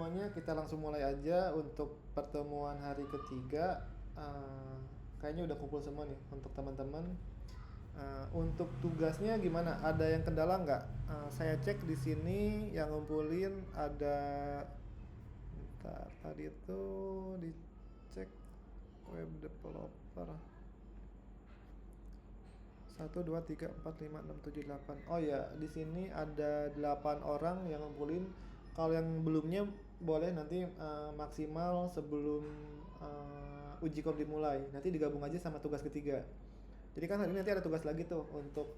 semuanya, kita langsung mulai aja untuk pertemuan hari ketiga. Eh, Kayaknya udah kumpul semua nih untuk teman-teman. Untuk tugasnya gimana? Ada yang kendala nggak? Saya cek di sini yang ngumpulin ada. Bentar, tadi itu dicek web developer 1 2 3 4 5 6 7 8. Oh ya, di sini ada 8 orang yang ngumpulin. Kalau yang belumnya boleh nanti maksimal sebelum uji kom dimulai. Nanti digabung aja sama tugas ketiga. Jadi kan hari ini nanti ada tugas lagi tuh untuk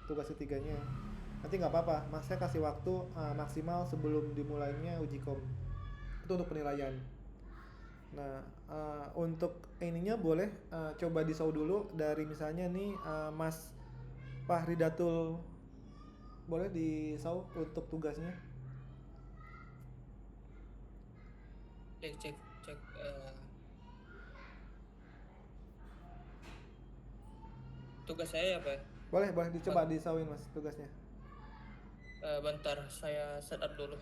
tugas ketiganya. Nanti nggak apa-apa, mas saya kasih waktu maksimal sebelum dimulainya uji kom. Itu untuk penilaian. Nah, untuk ininya boleh coba disau dulu dari misalnya nih Mas Fahridatul, boleh disau untuk tugasnya. Cek cek cek tugas saya apa ya? Boleh, boleh dicoba Bang, disauin Mas tugasnya. bentar saya setup dulu.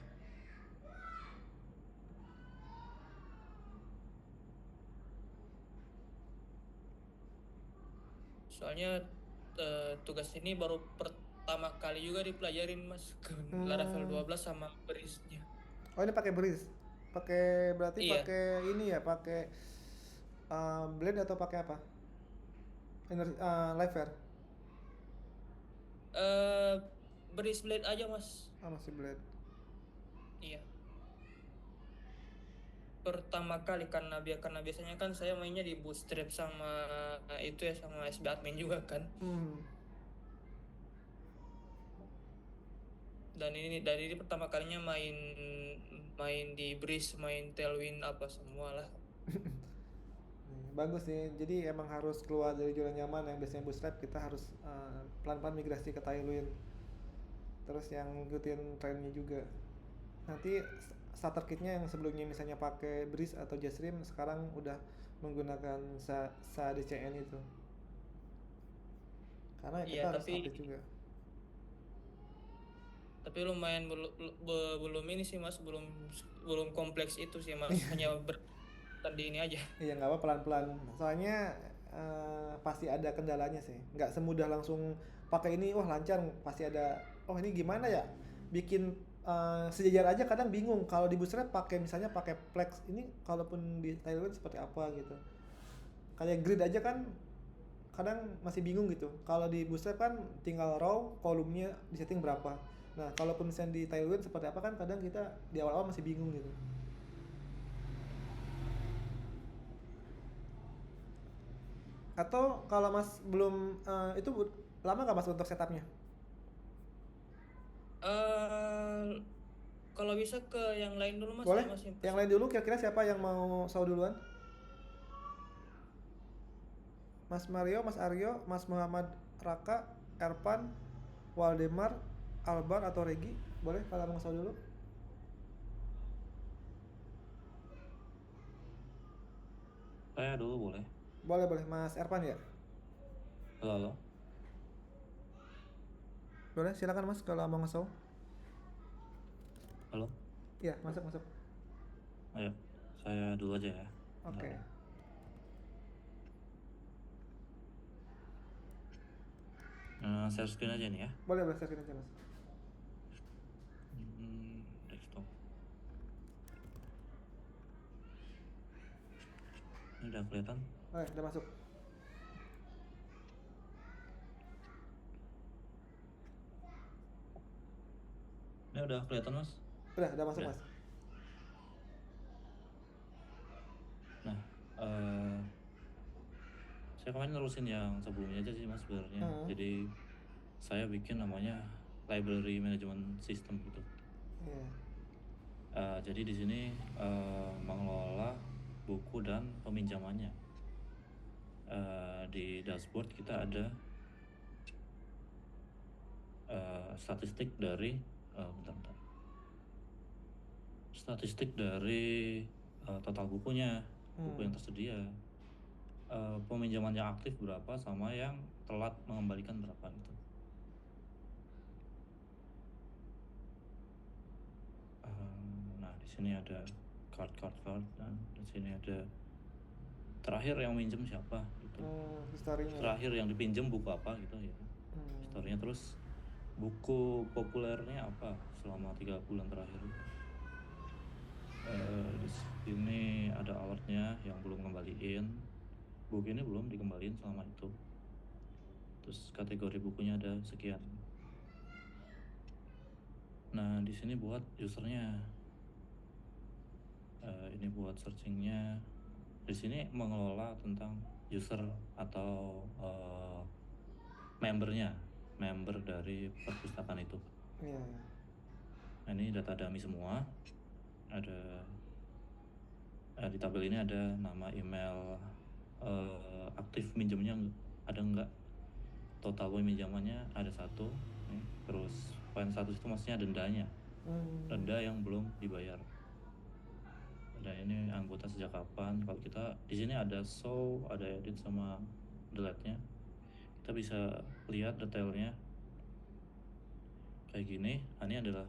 Soalnya tugas ini baru pertama kali juga dipelajarin Mas ke Laravel Hmm. 12 sama berisnya. Oh, ini pakai Breeze. Pakai berarti Iya, pakai ini ya, pakai Blade atau pakai apa? Liveware. eh beris blade aja Mas. Ah, masih Blade. Iya, pertama kali karena biasanya kan saya mainnya di Bootstrap sama itu ya sama SB admin juga kan. Hmm. Dan ini pertama kalinya main main di Breeze, main Tailwind apa semua lah. Bagus nih. Jadi emang harus keluar dari zona nyaman yang biasanya bootstrap, kita harus pelan-pelan migrasi ke Tailwind. Terus yang ngikutin trennya juga. Nanti starter kitnya yang sebelumnya misalnya pakai Breeze atau Jetstream sekarang udah menggunakan SADCN itu. Karena Iya, kita harus tapi update juga. tapi lumayan belum ini sih Mas, belum belum kompleks itu sih Mas, hanya bertahan di ini aja. Iya nggak apa pelan-pelan. Soalnya pasti ada kendalanya sih. Nggak semudah langsung pakai ini, wah lancar. Pasti ada. Oh ini gimana ya? Bikin sejajar aja kadang bingung. Kalau di Bootstrap pakai misalnya pakai Plex ini, kalaupun di Tailwind seperti apa gitu. Kayak grid aja kan kadang masih bingung gitu. Kalau di Bootstrap kan tinggal raw, kolumnya di setting berapa. Nah, kalaupun misalnya di Tailwind seperti apa kan kadang kita di awal-awal masih bingung gitu. Atau kalau Mas belum itu lama nggak Mas untuk setupnya? eh Kalau bisa ke yang lain dulu Mas, Boleh? saya masih Yang masih lain dulu kira-kira siapa yang mau saw duluan? Mas Mario, Mas Aryo, Mas Muhammad Raka, Erpan, Waldemar, Albar atau Regi? Boleh kalau mau saw dulu? Saya dulu boleh. Boleh, boleh. Mas Erpan ya? Halo, halo. Boleh, silakan Mas kalau mau nge-saw. Halo. Iya, masuk, masuk. Ayo, saya dulu aja ya. Bentar Oke. ya. Share screen aja nih ya. Boleh, boleh share aja Mas. Desktop. Ini udah kelihatan. Oke, udah masuk. Ini udah kelihatan, Mas? Udah masuk Udah. Mas. Nah, saya kemarin nerusin yang sebelumnya aja sih, Mas, sebenarnya. Hmm. Jadi, saya bikin namanya Library Management System gitu. Iya. Jadi di sini mengelola buku dan peminjamannya. Di dashboard kita ada statistik dari bentar. Statistik dari total bukunya, buku Hmm. yang tersedia, peminjaman yang aktif berapa sama yang telat mengembalikan berapa gitu. Nah di sini ada card dan di sini ada terakhir yang minjem siapa gitu. Historinya. Terakhir yang dipinjam buku apa gitu ya. Historinya, terus buku populernya apa selama 3 bulan terakhir. Di sini ada alertnya yang belum kembaliin. Buku ini belum dikembaliin selama itu. Terus kategori bukunya ada sekian. Nah, di sini buat usernya. Ini buat searchingnya. Di sini mengelola tentang user atau member dari perpustakaan itu. Iya. Nah, ini data dummy semua. Ada di tabel ini ada nama, email, aktif minjemnya ada enggak, total peminjamannya ada 1 nih. Terus poin 1 itu maksudnya dendanya, denda yang belum dibayar. Dan ini anggota sejak kapan. Kalau kita di sini ada show, ada edit sama delete-nya. Kita bisa lihat detailnya kayak gini. Ini adalah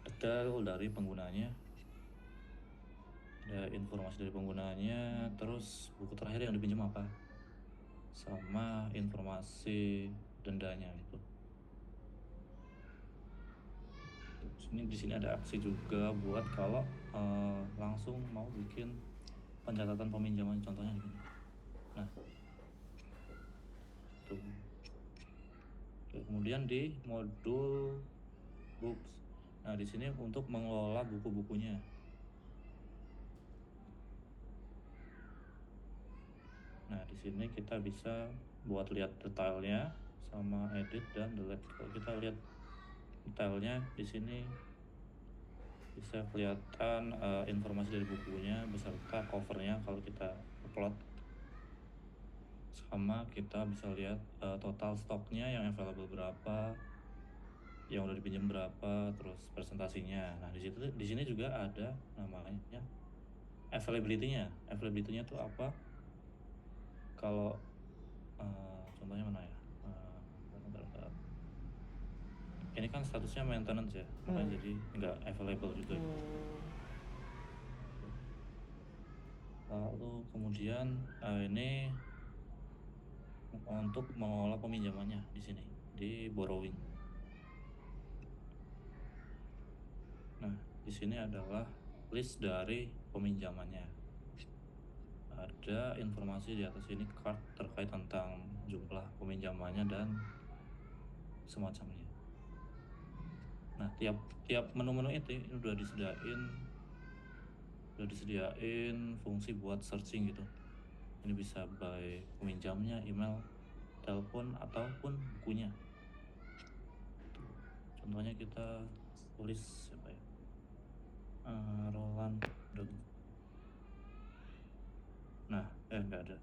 detail dari penggunanya, ada informasi dari penggunanya, terus buku terakhir yang dipinjam apa, sama informasi dendanya gitu. Di sini ada aksi juga buat kalau langsung mau bikin pencatatan peminjaman, contohnya gini. Nah, tuh. Kemudian di modul books. Nah, di sini untuk mengelola buku-bukunya. Nah, di sini kita bisa buat lihat detailnya sama edit dan delete. Kalau kita lihat detailnya di sini bisa kelihatan informasi dari bukunya beserta covernya kalau kita upload. Sama kita bisa lihat total stoknya yang available berapa, yang udah dipinjam berapa, terus presentasinya. Nah, di sini juga ada namanya availability-nya. Availability-nya tuh apa? Kalau contohnya mana ya? Ini kan statusnya maintenance ya, makanya jadi nggak available juga. Lalu kemudian ini untuk mengelola peminjamannya di sini di borrowing. Nah, di sini adalah list dari peminjamannya. Ada informasi di atas ini card terkait tentang jumlah peminjamannya dan semacamnya. Nah, tiap menu-menu itu udah disediain fungsi buat searching gitu. Ini bisa by peminjamnya, email, telepon, ataupun bukunya. Contohnya kita tulis siapa ya? Roland. Nah, nggak ada.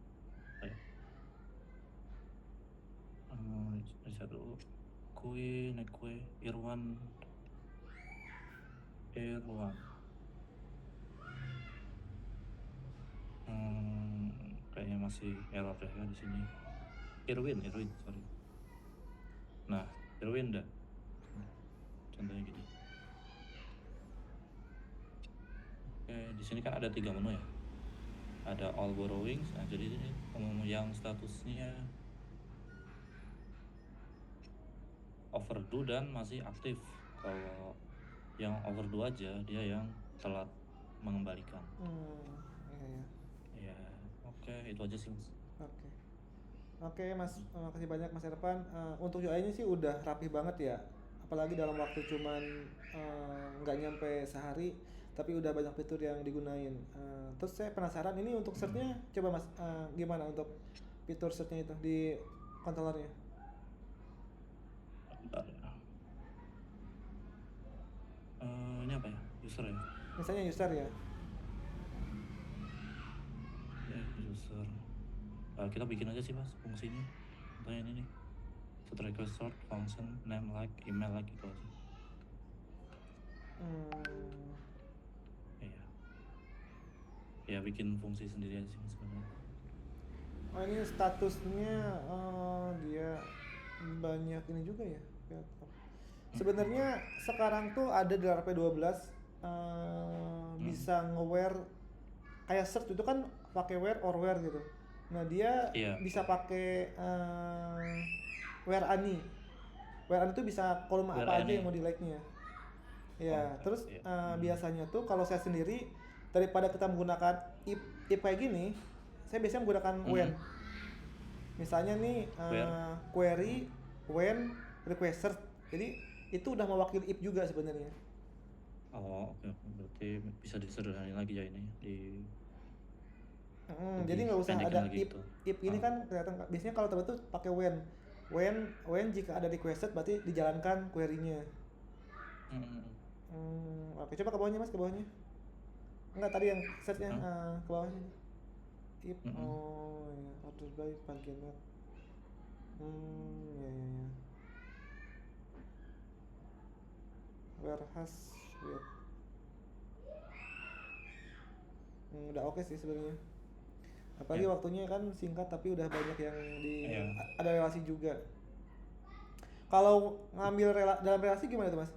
Bisa dulu. Nekwe, Irwan. Kayaknya masih error deh ya di sini. Irwin, sorry. Nah, Irwin dah. Contohnya gini. Oke, di sini kan ada 3 menu ya. Ada all borrowings. Nah, jadi ini yang statusnya overdue dan masih aktif. Kalau yang overdue aja, dia yang telat mengembalikan. Iya. Ya, oke, itu aja sih, Mas. Oke, Mas, makasih banyak Mas Ervan. Untuk UI-nya sih udah rapi banget ya. Apalagi dalam waktu cuman nggak nyampe sehari, tapi udah banyak fitur yang digunain. Terus saya penasaran ini untuk search-nya, coba Mas, gimana untuk fitur search-nya itu di controllernya? Bentar ya. Ini apa ya? User ya? Misalnya user ya. Ya, user. Kita bikin aja sih, Mas, fungsinya. Contohnya ini nih. Set request sort function name like email like gitu aja. Iya. Ya, bikin fungsi sendiri aja sih sebenarnya. Oh, ini statusnya dia banyak ini juga ya. Sebenarnya sekarang tuh ada di RP12 bisa nge-where kayak search itu kan pakai where or where gitu. Nah dia Iya. bisa pakai where ani. Where ani itu bisa kolom Where apa aja yang any. mau di like-nya. Oh, Ya, terus iya. biasanya tuh kalau saya sendiri daripada kita menggunakan if kayak gini, saya biasanya menggunakan when. Misalnya nih Where? query when request search. Jadi itu udah mewakili if juga sebenarnya. Oh, oke. Berarti bisa disederhanain lagi ya ini di Jadi lebih nggak usah pendekin ada lagi gitu. if ini kan kelihatan biasanya kalau teman tuh pakai when jika ada requested berarti dijalankan query-nya. Oke, coba ke bawahnya mas, ke bawahnya. Enggak, tadi yang search-nya ke bawahnya. If oh ya, order by Pagenet. Ya ya ya. Warehouse wait. Udah oke sih sebenarnya. Apalagi Ya. waktunya kan singkat tapi udah banyak yang Iya. ada relasi juga. Kalau ngambil dalam relasi gimana tuh mas?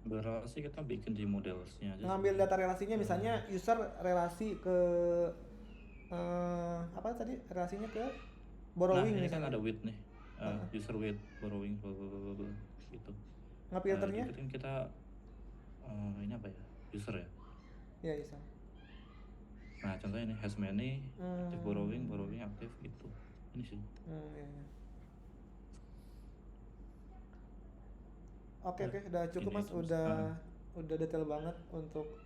Berarti kita bikin di modelsnya aja. Ngambil data relasinya misalnya user relasi ke apa tadi relasinya ke borrowing Nah, ini misalnya. kan ada with nih. User with borrowing gitu. Ngefilternya? Gitu kan kita ini apa ya? User ya. Ya user. Nah, contohnya ini has many, active borrowing aktif gitu. Ini sih. Ya. Oke, udah cukup Ini mas, terus. udah detail banget untuk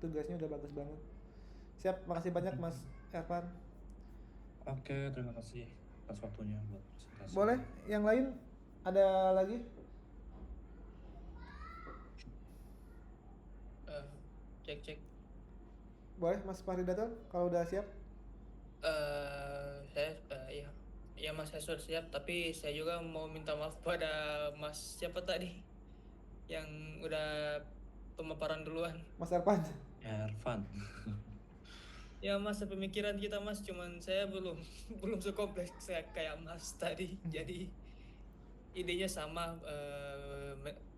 tugasnya udah bagus banget. Siap, makasih banyak mas Ervan. Oke, terima kasih atas waktunya buat presentasi. Boleh, yang lain ada lagi? Cek. Boleh mas Fahridatul kalau udah siap. Saya ya mas, saya sudah siap, tapi saya juga mau minta maaf pada mas siapa tadi yang udah pemaparan duluan. Mas Ervan. Ervan. Ya mas, pemikiran kita mas, cuman saya belum sekompleks saya kayak mas tadi. Jadi idenya sama,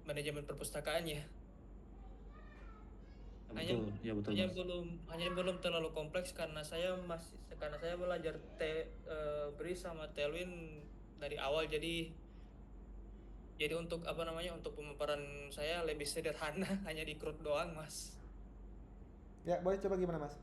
manajemen perpustakaan ya. Betul, ya betul mas. Hanya belum terlalu kompleks karena saya belajar Breeze sama Tailwind dari awal, jadi untuk untuk pemaparan saya lebih sederhana, hanya di CRUD doang mas. Ya boleh, coba gimana mas?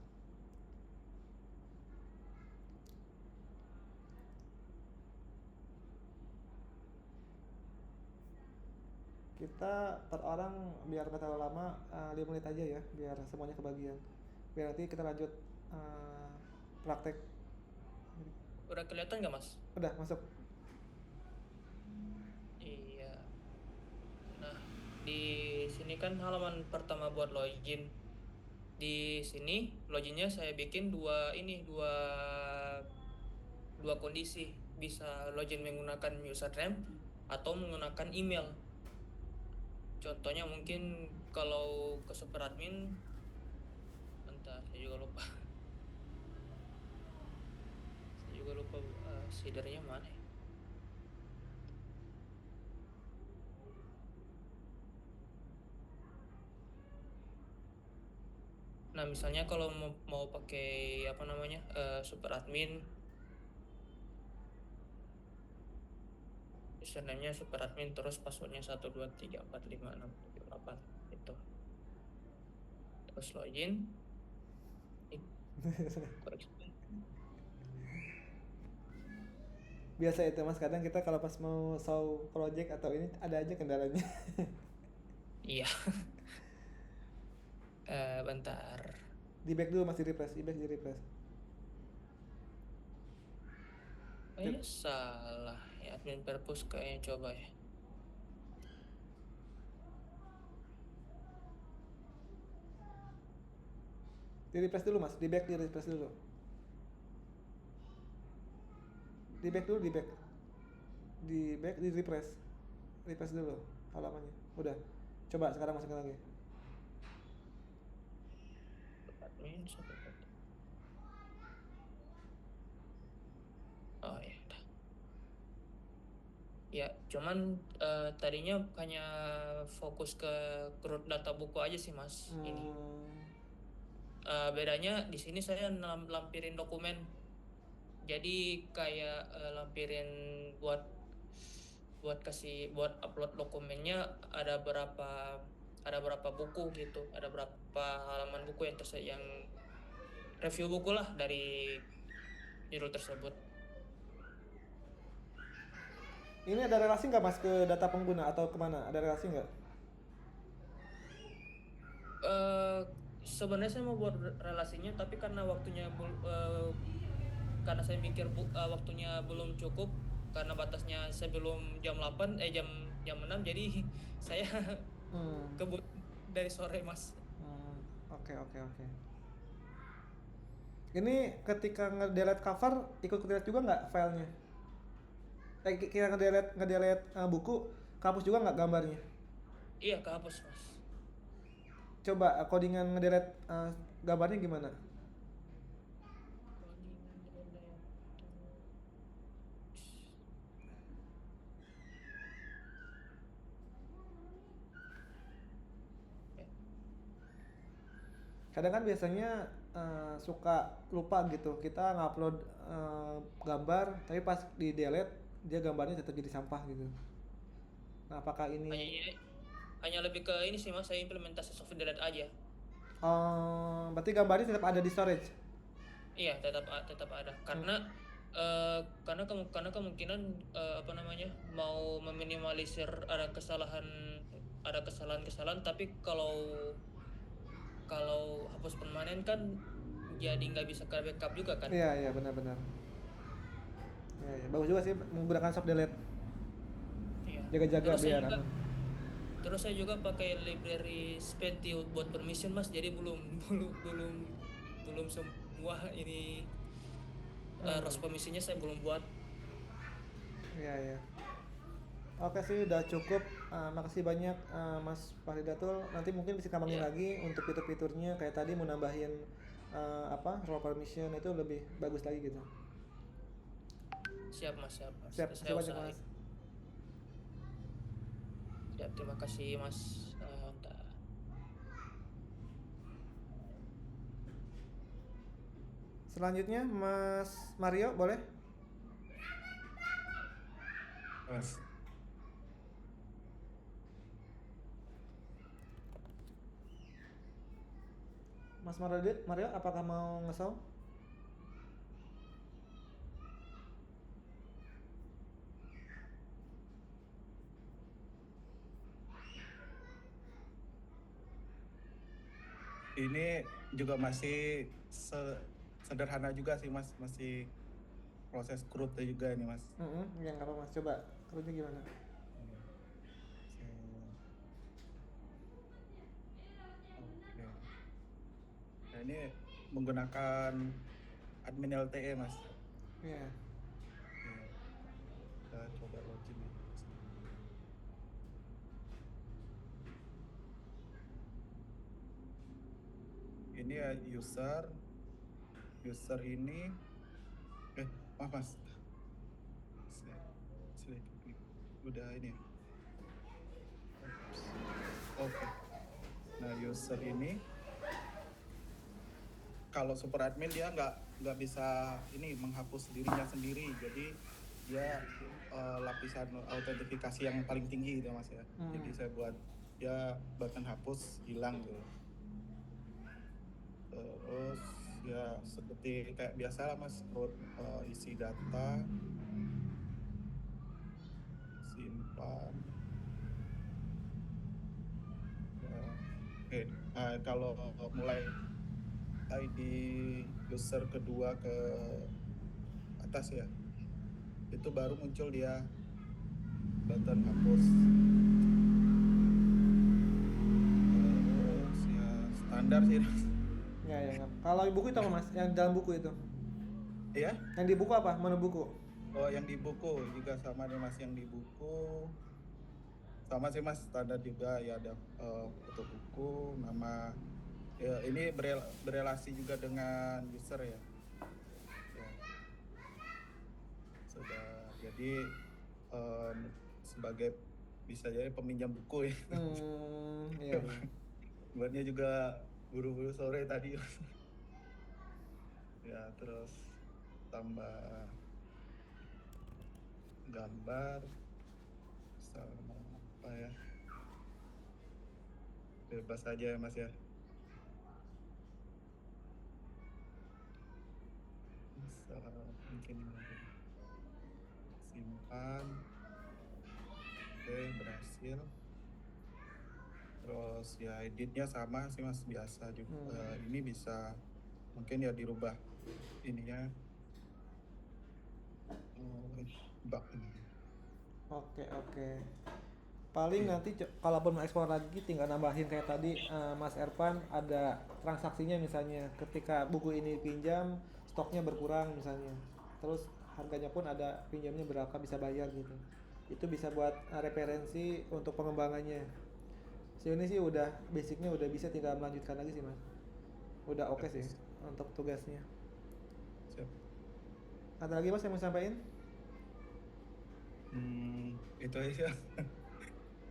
Kita per orang biar nggak terlalu lama 5 menit aja ya, biar semuanya kebagian. Biar nanti kita lanjut praktek. Udah kelihatan nggak mas? Udah masuk. Iya. Nah, di sini kan halaman pertama buat login. Di sini loginnya saya bikin dua kondisi, bisa login menggunakan username atau menggunakan email. Contohnya mungkin kalau ke super admin, bentar saya juga lupa shadernya mana ya? Nah misalnya kalau mau pakai super admin, username-nya super admin, terus passwordnya 123456788 itu, terus login. Biasa itu mas, kadang kita kalau pas mau show project atau ini ada aja kendalanya. Iya. Bentar. Di back dulu mas, di refresh. Salah ya, admin purpose kayaknya, coba ya. Di refresh dulu mas, di refresh dulu. Di refresh dulu halamannya. Udah, coba sekarang masukin lagi. Admin oh ya udah. Ya, cuman tadinya hanya fokus ke growth data buku aja sih Mas ini. Bedanya di sini saya lampirin dokumen. Jadi kayak lampirin buat buat upload dokumennya ada berapa buku gitu, ada berapa halaman buku yang review buku lah dari judul tersebut. Ini ada relasi nggak mas ke data pengguna atau kemana? Ada relasi nggak? eh Sebenarnya saya mau buat relasinya, tapi karena saya mikir waktunya belum cukup, karena batasnya sebelum jam 8 jam jam 6, jadi saya Hmm. kebut dari sore Mas. Oke oke oke. Ini ketika nge-delete cover ikut delete juga nggak filenya? Kita nge-delete buku, hapus juga nggak gambarnya? Iya, kehapus Mas. Coba codingan nge-delete gambarnya gimana? Kadang kan biasanya suka lupa gitu, kita ngupload gambar tapi pas di delete dia gambarnya tetap jadi sampah gitu. Nah apakah ini Hanya lebih ke ini sih Mas, saya implementasi soft delete aja. berarti gambarnya tetap ada di storage? Iya, tetap ada, karena kemungkinan apa namanya, mau meminimalisir ada kesalahan-kesalahan, tapi kalau kalau hapus permanen kan jadi nggak bisa ke backup juga kan. Iya iya benar-benar. Ya, ya. Bagus juga sih menggunakan soft delete. Iya. Jaga-jaga terus saya biar juga aman. terus saya juga pakai library Spenti buat permission Mas, jadi belum belum belum belum semua ini ROS permissionnya saya belum buat. Iya iya. Oke sih udah cukup. Makasih banyak Mas Fahridatul. Nanti mungkin bisa kembangin Ya, lagi untuk fitur-fiturnya kayak tadi mau nambahin role permission itu lebih bagus lagi gitu. siap Mas, siap Mas, Siap, saya makasih banyak usahain. Mas. Siap, terima kasih Mas. Onta. Selanjutnya Mas Mario boleh? Mas, Mas Mario apakah mau nge-sound? ini juga masih sederhana juga sih Mas, masih proses CRUD juga ini Mas. Ya nggak apa Mas, coba kerja gimana? Oke. Nah, ini menggunakan admin LTE Mas. Iya. Oke. Kita coba login ya. Ini ya user ini maaf Mas. Udah ini. Oke. Nah, user ini kalau super admin dia nggak bisa ini menghapus dirinya sendiri, jadi dia lapisan autentifikasi yang paling tinggi gitu Mas ya. Jadi saya buat dia button hapus hilang gitu. Terus ya seperti kayak biasa lah Mas, isi data, simpan. Oke, kalau mulai ID user kedua ke atas ya, itu baru muncul dia button hapus. Terus ya standar sih. Ya ya. Kalau buku itu apa Mas? Yang dalam buku itu? Iya? Yang di buku apa? Mana buku? Oh, yang di buku juga sama nih Mas, yang di buku sama sih Mas, standar juga ya, ada foto buku, nama ya, ini berelasi juga dengan user ya. Ya. Sudah, jadi em, sebagai bisa jadi peminjam buku ya. Iya, iya. Buatnya juga buru-buru sore tadi. Ya, terus tambah gambar sama apa ya, bebas aja ya Mas ya. Bisa mungkin simpan. Oke, berhasil. Terus ya editnya sama sih Mas, biasa juga. Ini bisa mungkin ya dirubah ininya, bug ini. Oke, oke. Paling nanti kalaupun mau ekspor lagi tinggal nambahin kayak tadi Mas Ervan ada transaksinya misalnya ketika buku ini pinjam stoknya berkurang misalnya. Terus harganya pun ada pinjamnya berapa bisa bayar gitu. Itu bisa buat referensi untuk pengembangannya. Sejauh ini sih udah basicnya udah bisa, tinggal melanjutkan lagi sih Mas. Udah oke sih untuk tugasnya. Siap. Ada lagi Mas yang mau sampaikan? Itu aja.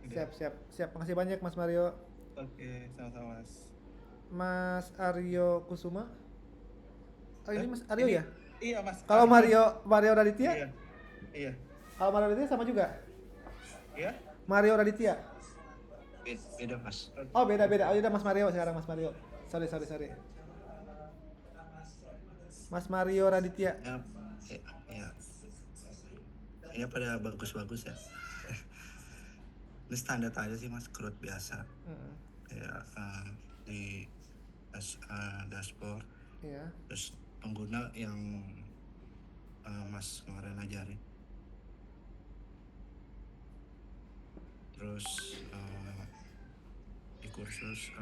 Udah. Siap. Makasih banyak Mas Mario. Oke, sama-sama Mas. Mas Aryo Kusuma. Oh ini Mas Aryo Ini- ya? Iya Mas. Kalau Aryo. Mario Raditya? Iya. Iya. Kalau Mario Raditya sama juga? Iya. Mario Raditya? Beda Mas. Oh beda. Oh udah Mas Mario sekarang Mas Mario. Sorry. Mas Mario Raditya. Ya pada bagus-bagus ya. Ini standar aja sih Mas, CRUD biasa. Ya di dashboard. Iya. Terus pengguna yang Mas kemarin ajarin. Terus di kursus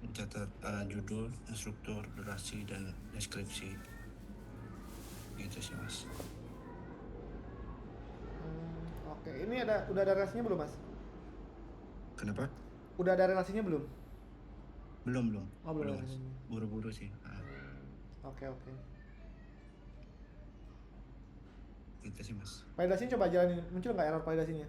mencatat judul, instruktur, durasi, dan deskripsi. Gitu sih Mas. Oke. Ini udah ada relasinya belum Mas? Kenapa? Udah ada relasinya belum? Belum. Oh, belum. Mas. Buru-buru sih. Oke. Gitu sih Mas. Validasinya coba jalanin. Muncul nggak error validasinya?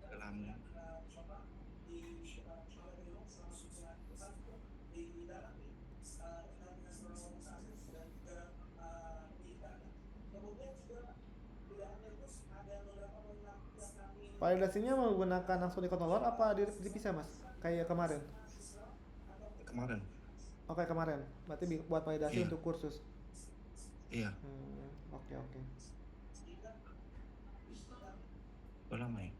Dalam Validasinya menggunakan langsung di controller apa dipisah Mas? Kayak kemarin? kemarin. Oke kemarin. Berarti buat validasi Iya. untuk kursus. Iya. Oke. Udah lama ya.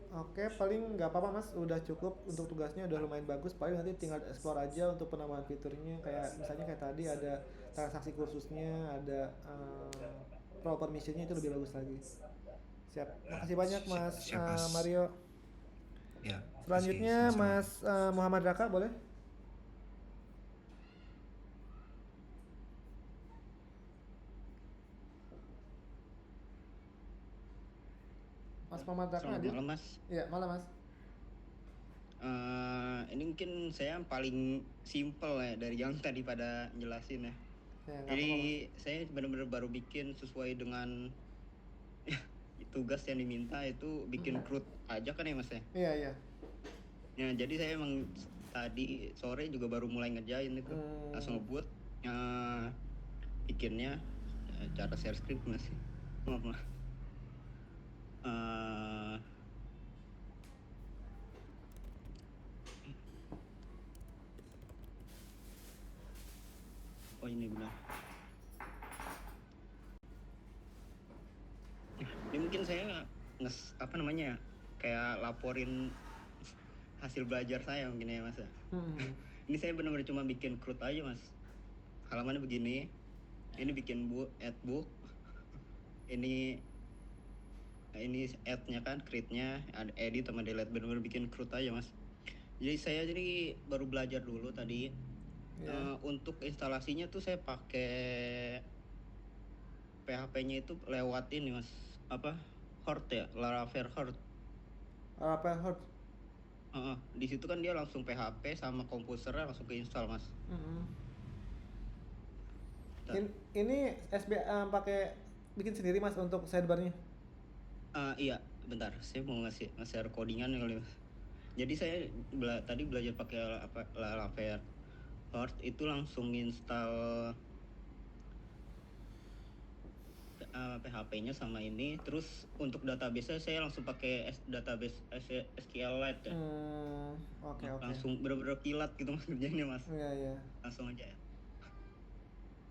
Oke, paling nggak apa-apa Mas, udah cukup untuk tugasnya, udah lumayan bagus. Paling nanti tinggal explore aja untuk penambahan fiturnya, kayak misalnya kayak tadi ada transaksi kursusnya, ada role permissionnya itu lebih bagus lagi. Siap. Makasih banyak Mas Siap, Mas. Mario. Ya. Selanjutnya sama-sama. Mas Muhammad Raka boleh? Mas Muhammad Raka Selamat hadir? malam Mas. Iya, malam Mas. Ini mungkin saya paling simple ya dari yang tadi pada jelasin ya. Ya, nggak Jadi apa-apa, saya benar-benar baru bikin sesuai dengan tugas yang diminta, itu bikin CRUD aja kan ya Mas ya. Mas. Iya. Ya jadi saya emang tadi sore juga baru mulai ngerjain itu, langsung ngebut bikinnya cara share screen masih. Maaf. Oh ini benar. Ini mungkin saya kayak laporin hasil belajar saya mungkin ya Mas. Ini saya benar-benar cuma bikin CRUD aja Mas. Halamannya begini. Ini bikin add book. Ini add-nya kan, create-nya, ada edit sama delete, benar-benar bikin CRUD aja Mas. Jadi saya baru belajar dulu tadi Ya. Untuk instalasinya tuh saya pakai PHP-nya itu lewat ini mas, apa, Hort ya, Laravel Hort. Apa hot? Di situ kan dia langsung PHP sama komposernya langsung keinstall mas. Mm-mm. Ta- Ini SB pakai bikin sendiri mas untuk sidebarnya? Iya, bentar, saya mau nge-share codingan kali mas. Jadi saya tadi belajar pakai Laravel Hort itu langsung install PHP-nya sama ini. Terus untuk database saya langsung pakai database SQLite ya. Oke. Langsung bener-bener kilat gitu mas kerjanya mas. Iya. Langsung aja ya.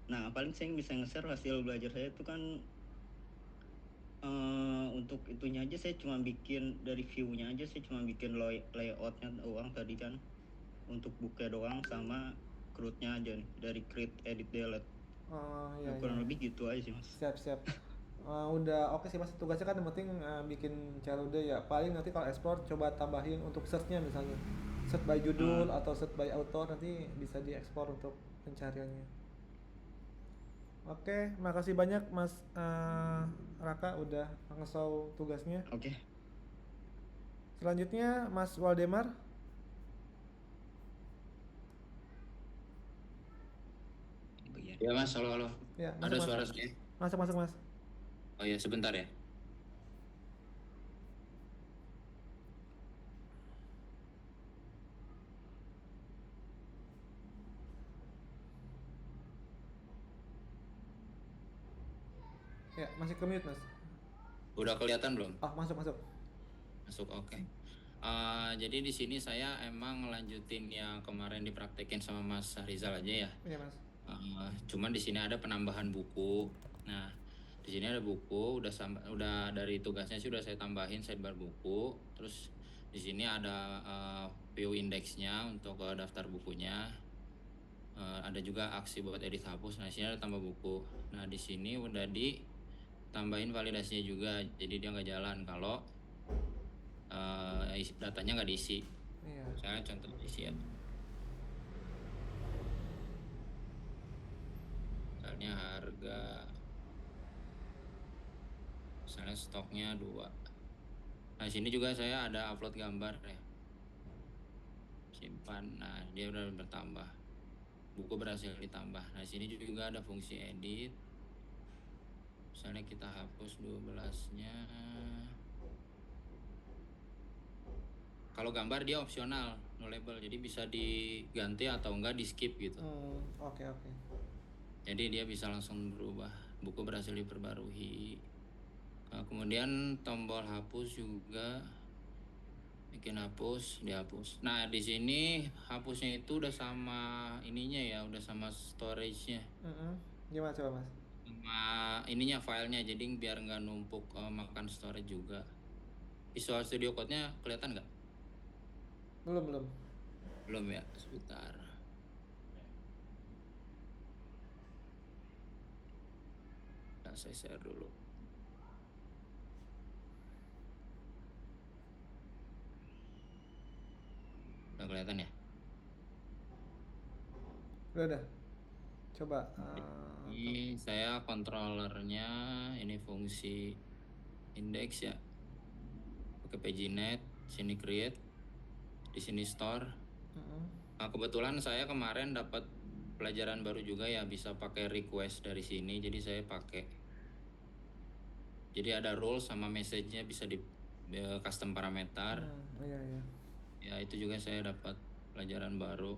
Nah paling saya bisa nge-share hasil belajar saya itu kan untuk itunya aja saya cuma bikin dari view-nya aja, saya cuma bikin layout-nya doang tadi kan. Untuk booknya doang sama CRUD-nya aja nih, dari create, edit, delete. Iya. Kurang lebih gitu aja sih mas. Siap. Udah oke sih mas, tugasnya kan yang penting bikin CRUD ya. Paling nanti kalau ekspor coba tambahin untuk search-nya, misalnya search by judul atau search by author, nanti bisa diekspor untuk pencariannya. Oke, makasih banyak mas Raka udah nge-show tugasnya. Oke. Selanjutnya mas Waldemar. Ya mas, halo. Ya, Ada masuk, suara mas. saya? Masuk mas. Oh ya, sebentar ya. Ya, masih ke mute mas. Udah kelihatan belum? Oh, masuk. Masuk, oke. Jadi di sini saya emang ngelanjutin yang kemarin dipraktekin sama Mas Rizal aja ya. Iya mas. Cuman di sini ada penambahan buku. Nah, di sini ada buku, udah dari tugasnya sih udah saya tambahin sidebar buku. Terus di sini ada view indeksnya untuk daftar bukunya. Ada juga aksi buat edit hapus. Nah, di sini ada tambah buku. Nah, di sini udah ditambahin validasinya juga. Jadi dia nggak jalan kalau datanya nggak diisi. Iya. Saya contoh diisi ya. Misalnya harga, misalnya stoknya 2. Nah, sini juga saya ada upload gambar ya. Simpan. Nah, dia udah bertambah. Buku berhasil ditambah. Nah, sini juga ada fungsi edit. Misalnya kita hapus 12-nya. Kalau gambar dia opsional, no label. Jadi bisa diganti atau enggak di skip gitu. Oke. Jadi dia bisa langsung berubah. Buku berhasil diperbarui. Nah, kemudian tombol hapus juga, bikin hapus, dihapus. Nah, di sini hapusnya itu udah sama ininya ya, udah sama storage-nya. Gimana coba mas? Sama ininya, filenya, jadi biar nggak numpuk makan storage juga. Visual Studio Code-nya kelihatan nggak? Belum ya, sebentar. Nah, saya share dulu. Udah kelihatan ya? Udah. Coba. Ini saya controllernya, ini fungsi index ya. Pakai paginet, sini create, di sini store. Nah, kebetulan saya kemarin dapat pelajaran baru juga ya, bisa pakai request dari sini. Jadi saya pakai. Jadi ada rule sama message-nya bisa di custom parameter. Iya. Ya, itu juga saya dapat pelajaran baru.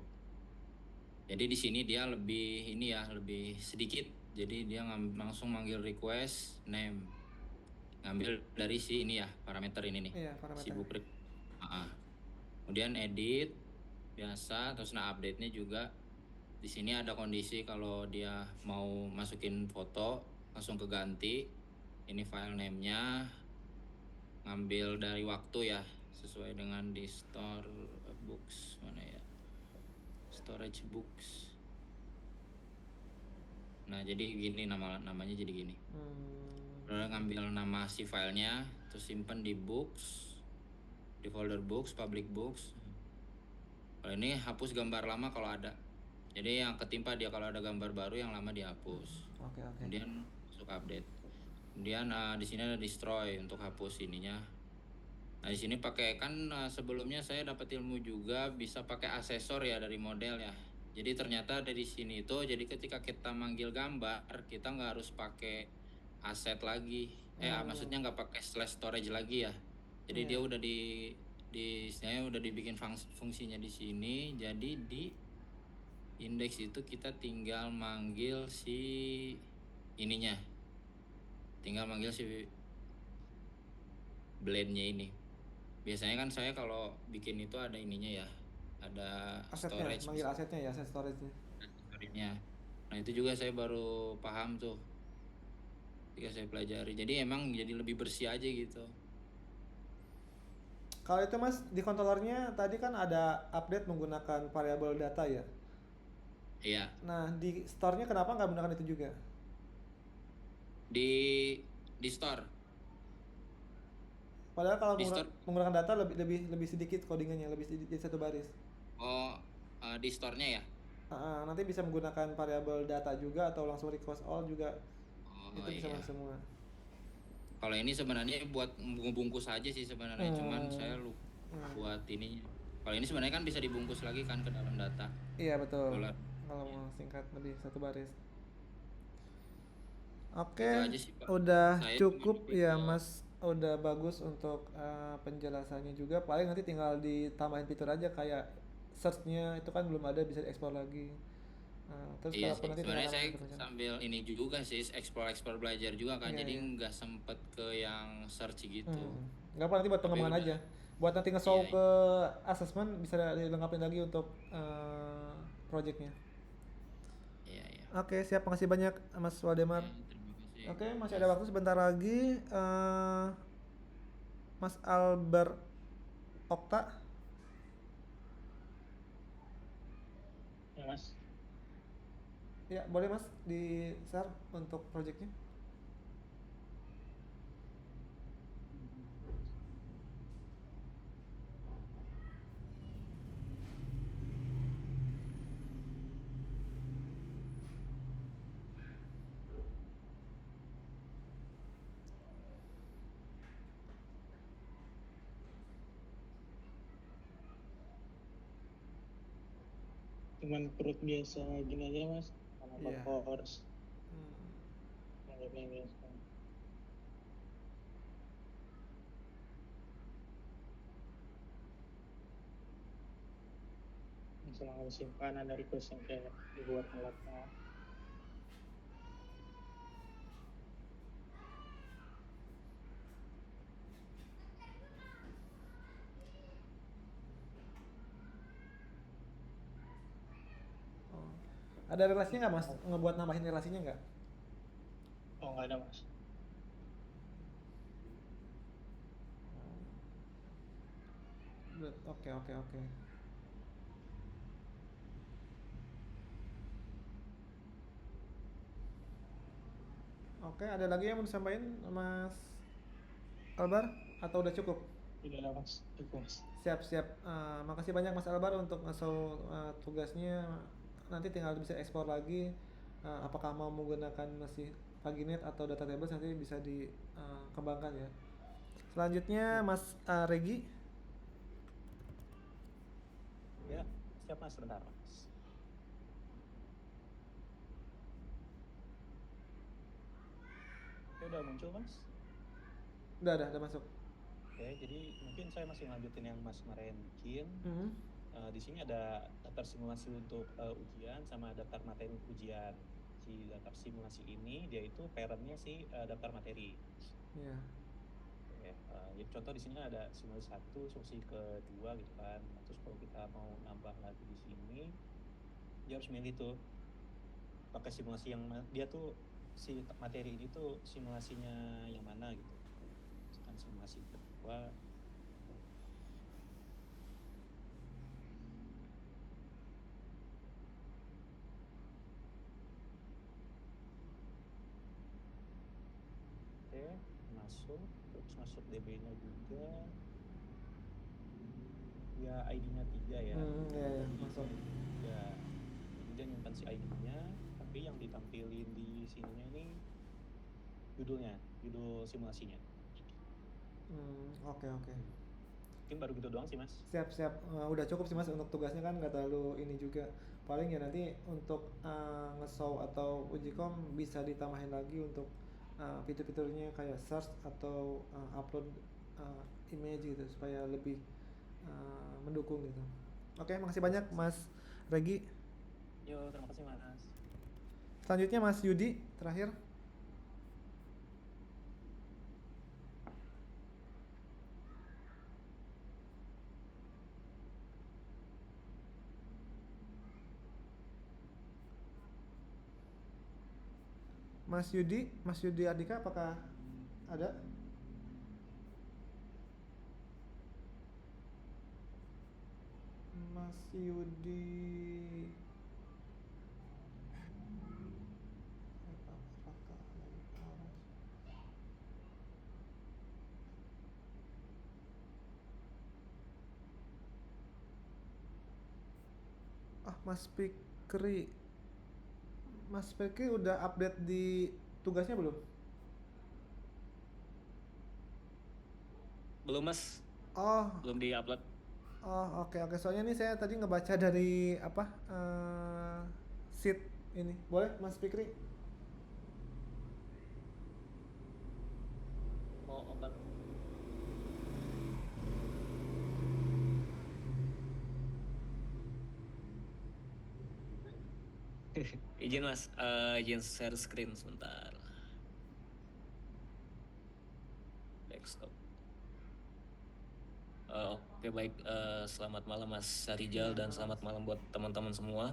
Jadi di sini dia lebih ini ya, lebih sedikit. Jadi dia langsung manggil request name. Ngambil dari si ini ya, parameter ini nih. Iya, parameter. Si book kemudian edit biasa, terus update-nya juga di sini ada kondisi kalau dia mau masukin foto langsung keganti. Ini file name-nya, ngambil dari waktu ya, sesuai dengan di store books mana ya, storage books. Nah, jadi gini namanya jadi gini. Udah ngambil nama si filenya, terus simpan di books, di folder books, public books. Kalau ini hapus gambar lama kalau ada. Jadi yang ketimpa dia kalau ada gambar baru yang lama dihapus. Oke. Kemudian masuk update. Kemudian di sini ada destroy untuk hapus ininya. Nah, di sini pakai kan sebelumnya saya dapat ilmu juga bisa pakai asesor ya dari model ya. Jadi ternyata dari sini itu jadi ketika kita manggil gambar kita nggak harus pakai aset lagi. Maksudnya nggak pakai slash storage lagi ya. Jadi dia udah saya udah dibikin fungsinya di sini. Jadi di indeks itu kita tinggal manggil si ininya. Tinggal manggil si blade-nya ini. Biasanya kan saya kalau bikin itu ada ininya ya, ada Asetnya, storage, manggil asetnya ya, aset storage-nya. storage-nya. Nah itu juga saya baru paham tuh ketika saya pelajari. Jadi emang jadi lebih bersih aja gitu. Kalau itu Mas, di controllernya tadi kan ada update menggunakan variable data ya. Iya. Nah, di store-nya kenapa nggak menggunakan itu juga? Di store. Padahal kalau Di store. menggunakan data lebih sedikit codingannya, lebih sedikit, jadi satu baris. Oh, di store-nya ya? Nanti bisa menggunakan variable data juga atau langsung request all juga. Oh Itu bisa iya. masuk semua. Kalau ini sebenarnya buat ngebungkus aja sih sebenarnya, cuman saya lupa buat ininya. Kalau ini sebenarnya kan bisa dibungkus lagi kan ke dalam data. Iya betul. Kalau mau singkat lebih satu baris. Oke, Itu aja sih, Pak. udah Saya cukup cuma ya gitu. Mas. Udah bagus untuk penjelasannya juga. Paling nanti tinggal ditambahin fitur aja kayak search-nya itu kan belum ada, bisa diekspor lagi. Terus Iya kalaupun sih, nanti sebenarnya saya fiturnya. sambil ini juga sih explore belajar juga kan, Iya, jadi iya. nggak sempet ke yang search gitu. Nggak apa, nanti buat Tapi pengembangan udah. aja. Buat nanti nge-show Iya, ke assessment bisa dilengkapin lagi untuk projectnya. iya. Oke, siap. Makasih banyak Mas Waldemar. Ya, terima kasih. Oke, masih ada waktu sebentar lagi. Mas Albert Okta. Ya Mas, Ya, boleh Mas di-share untuk projectnya. cuman perut biasa gini aja Mas, sama Iya. horse, yang biasa. Misalnya ada simpanan dari request yang kayak dibuat alatnya. Ada relasinya nggak Mas? Ngebuat nambahin relasinya nggak? Oh nggak ada Mas. Oke. Oke, ada lagi yang mau disampaikan Mas Albar atau udah cukup? Tidak ada Mas, cukup Mas. Siap. Makasih banyak Mas Albar untuk nge-show tugasnya. Nanti tinggal bisa ekspor lagi. Apakah mau menggunakan masih Paginet atau data tables nanti bisa dikembangkan ya. Selanjutnya Mas Regi. Ya, siap Mas, sebentar Mas. Oke, udah muncul Mas? Udah masuk. Oke, jadi mungkin saya masih lanjutin yang Mas kemarin bikin. Di sini ada daftar simulasi untuk ujian sama daftar materi ujian. Si daftar simulasi ini dia itu parentnya si daftar materi. Iya. Oke, jadi contoh di sini ada simulasi 1, simulasi kedua gitu kan. Terus kalau kita mau nambah lagi di sini, dia harus milih tuh pakai simulasi yang dia tuh si materi ini tuh simulasinya yang mana gitu. Misalkan simulasi kedua. Oke, masuk, terus masuk DB-nya juga. Ya ID-nya 3 ya. Iya, masuk. Ya, dia nyimpan si ID-nya, tapi yang ditampilin di sininya ini judul simulasinya. Oke. Mungkin baru gitu doang sih mas. Siap. Udah cukup sih mas untuk tugasnya kan nggak terlalu ini juga. Paling ya nanti untuk nge-show atau uji kom bisa ditambahin lagi untuk fitur-fiturnya kayak search atau upload image gitu supaya lebih mendukung gitu. Oke, makasih banyak Mas Regi. Yo, terima kasih mas. Selanjutnya Mas Yudi terakhir. Mas Yudi Ardika apakah ada? Mas Yudi Mas Fikri udah update di tugasnya belum? Belum mas, Oh, belum di-upload. oke. Soalnya nih saya tadi ngebaca dari sheet ini. Boleh Mas Fikri? Mau obat. Izin mas, izin share screen sebentar. Desktop. Oke baik, selamat malam Mas Syarijal dan selamat malam buat teman-teman semua.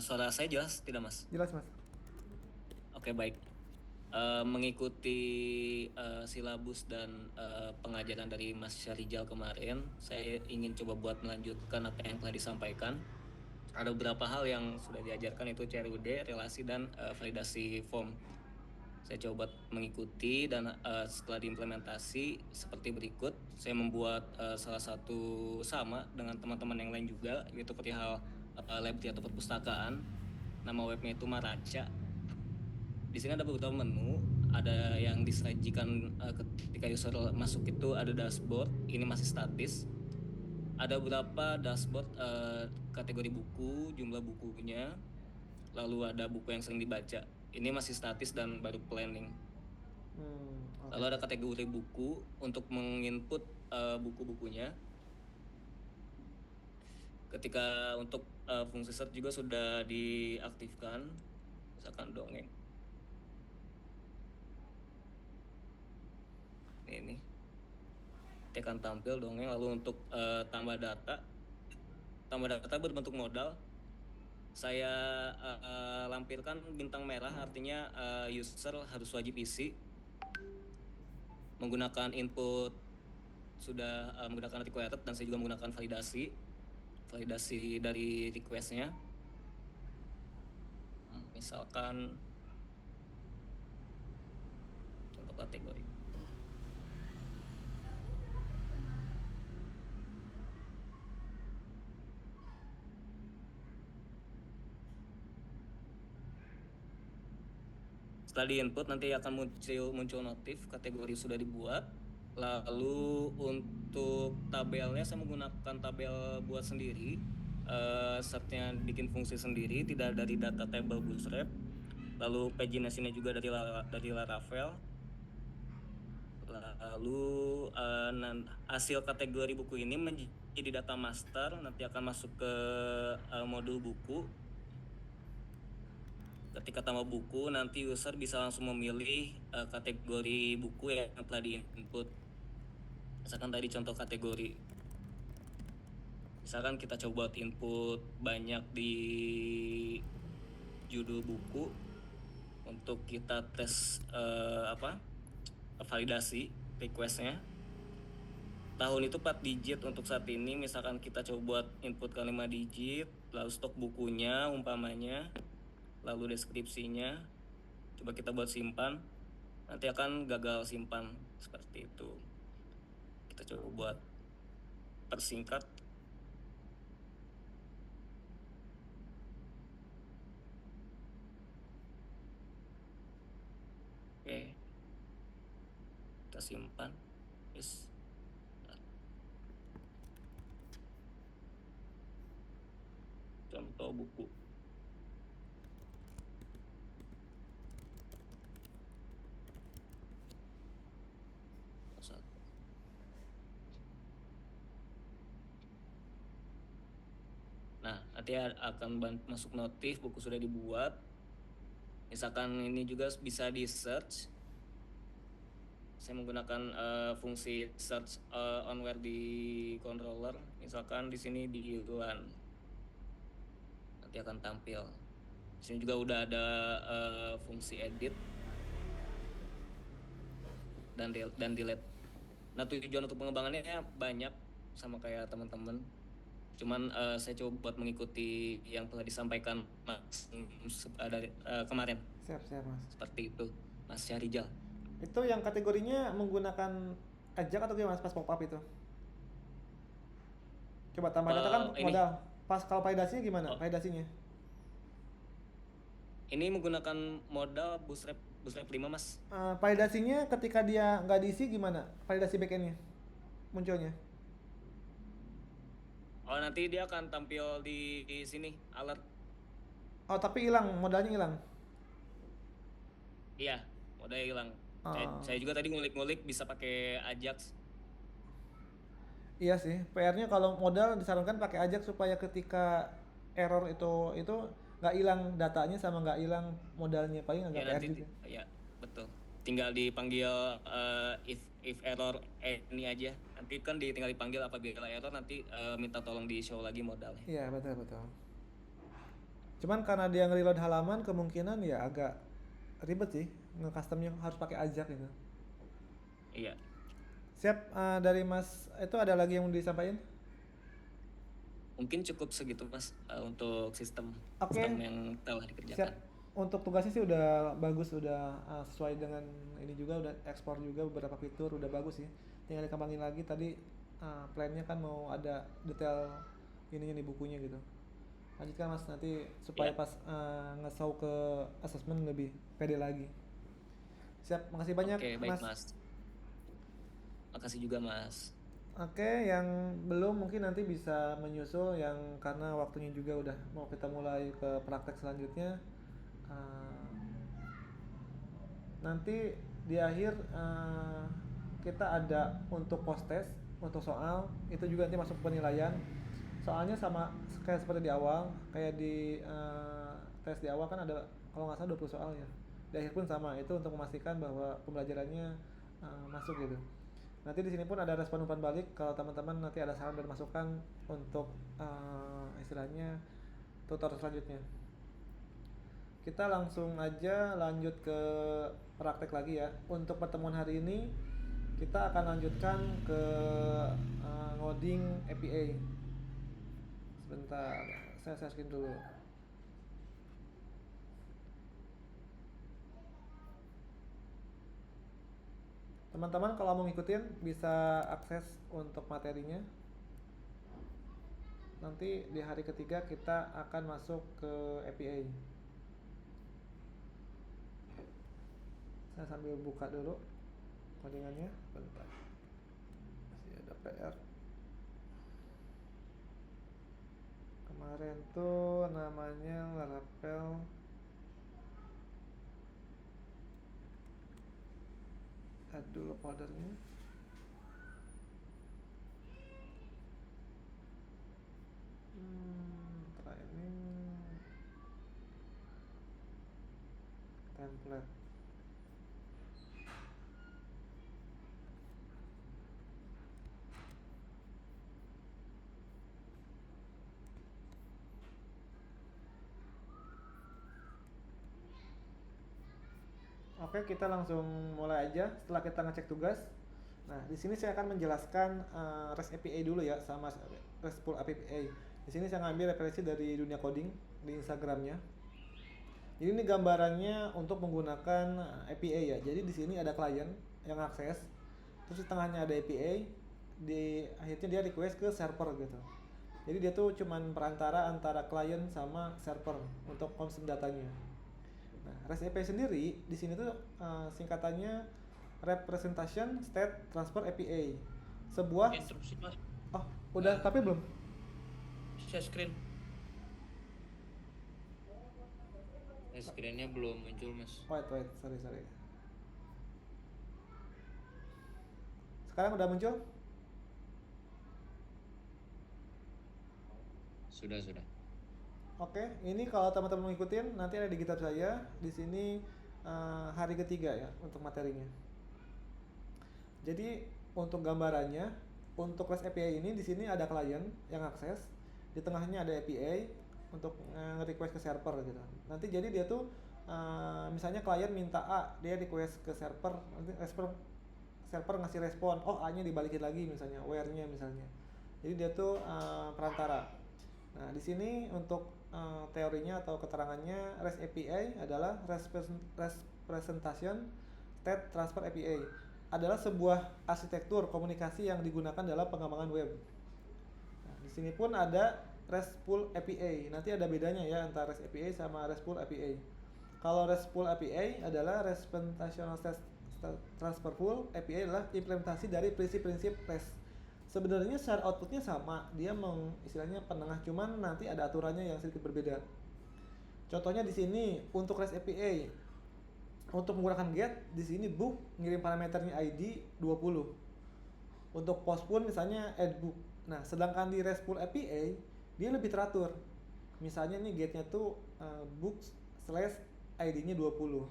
Suara saya jelas tidak Mas? Jelas Mas. Oke baik. Mengikuti silabus dan pengajaran dari Mas Syarijal kemarin, saya ingin coba buat melanjutkan apa yang telah disampaikan. Ada beberapa hal yang sudah diajarkan, itu CRUD, relasi, dan validasi form. Saya coba mengikuti dan setelah diimplementasi seperti berikut. Saya membuat salah satu sama dengan teman-teman yang lain juga, yaitu perihal library atau perpustakaan. Nama webnya itu Maraca. Di sini ada beberapa menu, ada yang disajikan ketika user masuk itu ada dashboard, ini masih statis. Ada beberapa dashboard kategori buku, jumlah bukunya, lalu ada buku yang sering dibaca. Ini masih statis dan baru planning. Okay. Lalu ada kategori buku untuk menginput buku-bukunya. Ketika untuk fungsi search juga sudah diaktifkan, misalkan dongeng. Ini tekan tampil dongeng. Lalu untuk tambah data berbentuk modal, saya lampirkan bintang merah, artinya user harus wajib isi. Menggunakan input sudah menggunakan required, dan saya juga menggunakan validasi dari requestnya. Misalkan untuk kategori. Setelah di input nanti akan muncul notif kategori sudah dibuat. Lalu untuk tabelnya saya menggunakan tabel buat sendiri. Setnya bikin fungsi sendiri, tidak dari data table Bootstrap. Lalu pagination-nya juga dari Laravel. Lalu hasil kategori buku ini menjadi data master, nanti akan masuk ke modul buku. Ketika tambah buku, nanti user bisa langsung memilih kategori buku yang telah di-input. Misalkan tadi contoh kategori. Misalkan kita coba buat input banyak di judul buku untuk kita tes validasi requestnya. Tahun itu 4 digit untuk saat ini. Misalkan kita coba buat input ke 5 digit, lalu stok bukunya umpamanya, lalu deskripsinya, coba kita buat simpan, nanti akan gagal simpan seperti itu. Kita coba buat persingkat. kita simpan. Yes. Contoh buku. Nah, nanti akan masuk notif buku sudah dibuat. Misalkan ini juga bisa di search. Saya menggunakan fungsi search onware di controller. Misalkan di sini di run, nanti akan tampil. Di sini juga udah ada fungsi edit dan delete. Nah, tujuan untuk pengembangannya banyak sama kayak teman-teman. Cuman saya coba buat mengikuti yang telah disampaikan Mas kemarin. Siap Mas. Seperti itu, Mas Syahrijal. Itu yang kategorinya menggunakan ajak atau gimana pas pop up itu? Coba tambah data kan modal. Pas kalau validasinya gimana? Validasinya? Ini menggunakan modal Bootstrap 5 Mas. Validasinya ketika dia nggak diisi gimana? Validasi backendnya munculnya? Oh, nanti dia akan tampil di sini alert. Oh, tapi hilang, modalnya hilang. Iya, modalnya hilang. Saya juga tadi ngulik-ngulik bisa pakai Ajax. Iya sih, PR-nya kalau modal disarankan pakai Ajax supaya ketika error itu nggak hilang datanya sama nggak hilang modalnya, paling agak PR juga. Ya, betul. Tinggal dipanggil if error ini aja. Nanti kan tinggal dipanggil apabila error, nanti minta tolong di show lagi modalnya. Iya, betul. Cuman karena dia nge-reload halaman, kemungkinan ya agak ribet sih nge-customnya, harus pakai Ajax gitu. Iya. Siap. Dari Mas itu ada lagi yang mau disampaikan? Mungkin cukup segitu Mas untuk sistem yang telah dikerjakan. Siap. Untuk tugasnya sih udah bagus, udah sesuai dengan ini juga, udah ekspor juga beberapa fitur, udah bagus sih. Tinggal dikembangin lagi. Tadi plannya kan mau ada detail ininya di bukunya gitu. Lanjutkan Mas, nanti supaya pas nge-show ke assessment lebih pede lagi. Siap, makasih banyak. Oke, baik Mas. Makasih juga Mas. Oke, yang belum mungkin nanti bisa menyusul, yang karena waktunya juga udah mau kita mulai ke praktek selanjutnya. Nanti di akhir kita ada untuk post test, untuk soal itu juga nanti masuk penilaian. Soalnya sama kayak seperti di awal, kayak di tes di awal kan ada kalau nggak salah 20 soal ya. Di akhir pun sama, itu untuk memastikan bahwa pembelajarannya masuk gitu. Nanti di sini pun ada respon umpan balik kalau teman-teman nanti ada saran dan masukan untuk istilahnya tutor selanjutnya. Kita langsung aja lanjut ke praktek lagi ya. Untuk pertemuan hari ini kita akan lanjutkan ke ngoding API. Sebentar, saya screen dulu. Teman-teman kalau mau ngikutin bisa akses untuk materinya. Nanti di hari ketiga kita akan masuk ke API. Saya sambil buka dulu codingannya, bentar. Masih ada PR. Kemarin tuh namanya Laravel add dulu foldernya. Training template. Oke, kita langsung mulai aja setelah kita ngecek tugas. Nah, di sini saya akan menjelaskan REST API dulu ya, sama RESTful API. Di sini saya ngambil referensi dari dunia coding di Instagramnya. Jadi ini gambarannya untuk menggunakan API ya. Jadi di sini ada klien yang akses, terus di tengahnya ada API, di akhirnya dia request ke server gitu. Jadi dia tuh cuman perantara antara klien sama server untuk konsum datanya. Nah, REST API sendiri di sini tuh singkatannya Representation State Transfer API. Sebuah Interupsi mas, oh, udah tapi belum. share screen. Screen-nya belum muncul mas. Wait, sorry. Sekarang udah muncul? Sudah. Oke, ini kalau teman-teman mau ikutin nanti ada di GitHub saya. Di sini hari ketiga ya untuk materinya. Jadi untuk gambarannya, untuk REST API ini di sini ada klien yang akses, di tengahnya ada API untuk nge-request ke server gitu. Nanti jadi dia tuh misalnya klien minta A, dia request ke server, nanti server ngasih respon, oh A-nya dibalikin lagi misalnya, where-nya misalnya. Jadi dia tuh perantara. Nah, di sini untuk teorinya atau keterangannya REST API adalah Representation State Transfer API. Adalah sebuah arsitektur komunikasi yang digunakan dalam pengembangan web. Nah, di sini pun ada RESTful API. Nanti ada bedanya ya antara REST API sama RESTful API. Kalau RESTful API adalah Representational State Transferful API adalah implementasi dari prinsip-prinsip REST. Sebenarnya secara outputnya sama, dia istilahnya penengah, cuman nanti ada aturannya yang sedikit berbeda. Contohnya di sini untuk REST API, untuk menggunakan get di sini book ngirim parameternya ID 20. Untuk post pun misalnya add book. Nah, sedangkan di RESTful API dia lebih teratur. Misalnya nih getnya tuh books slash ID-nya 20.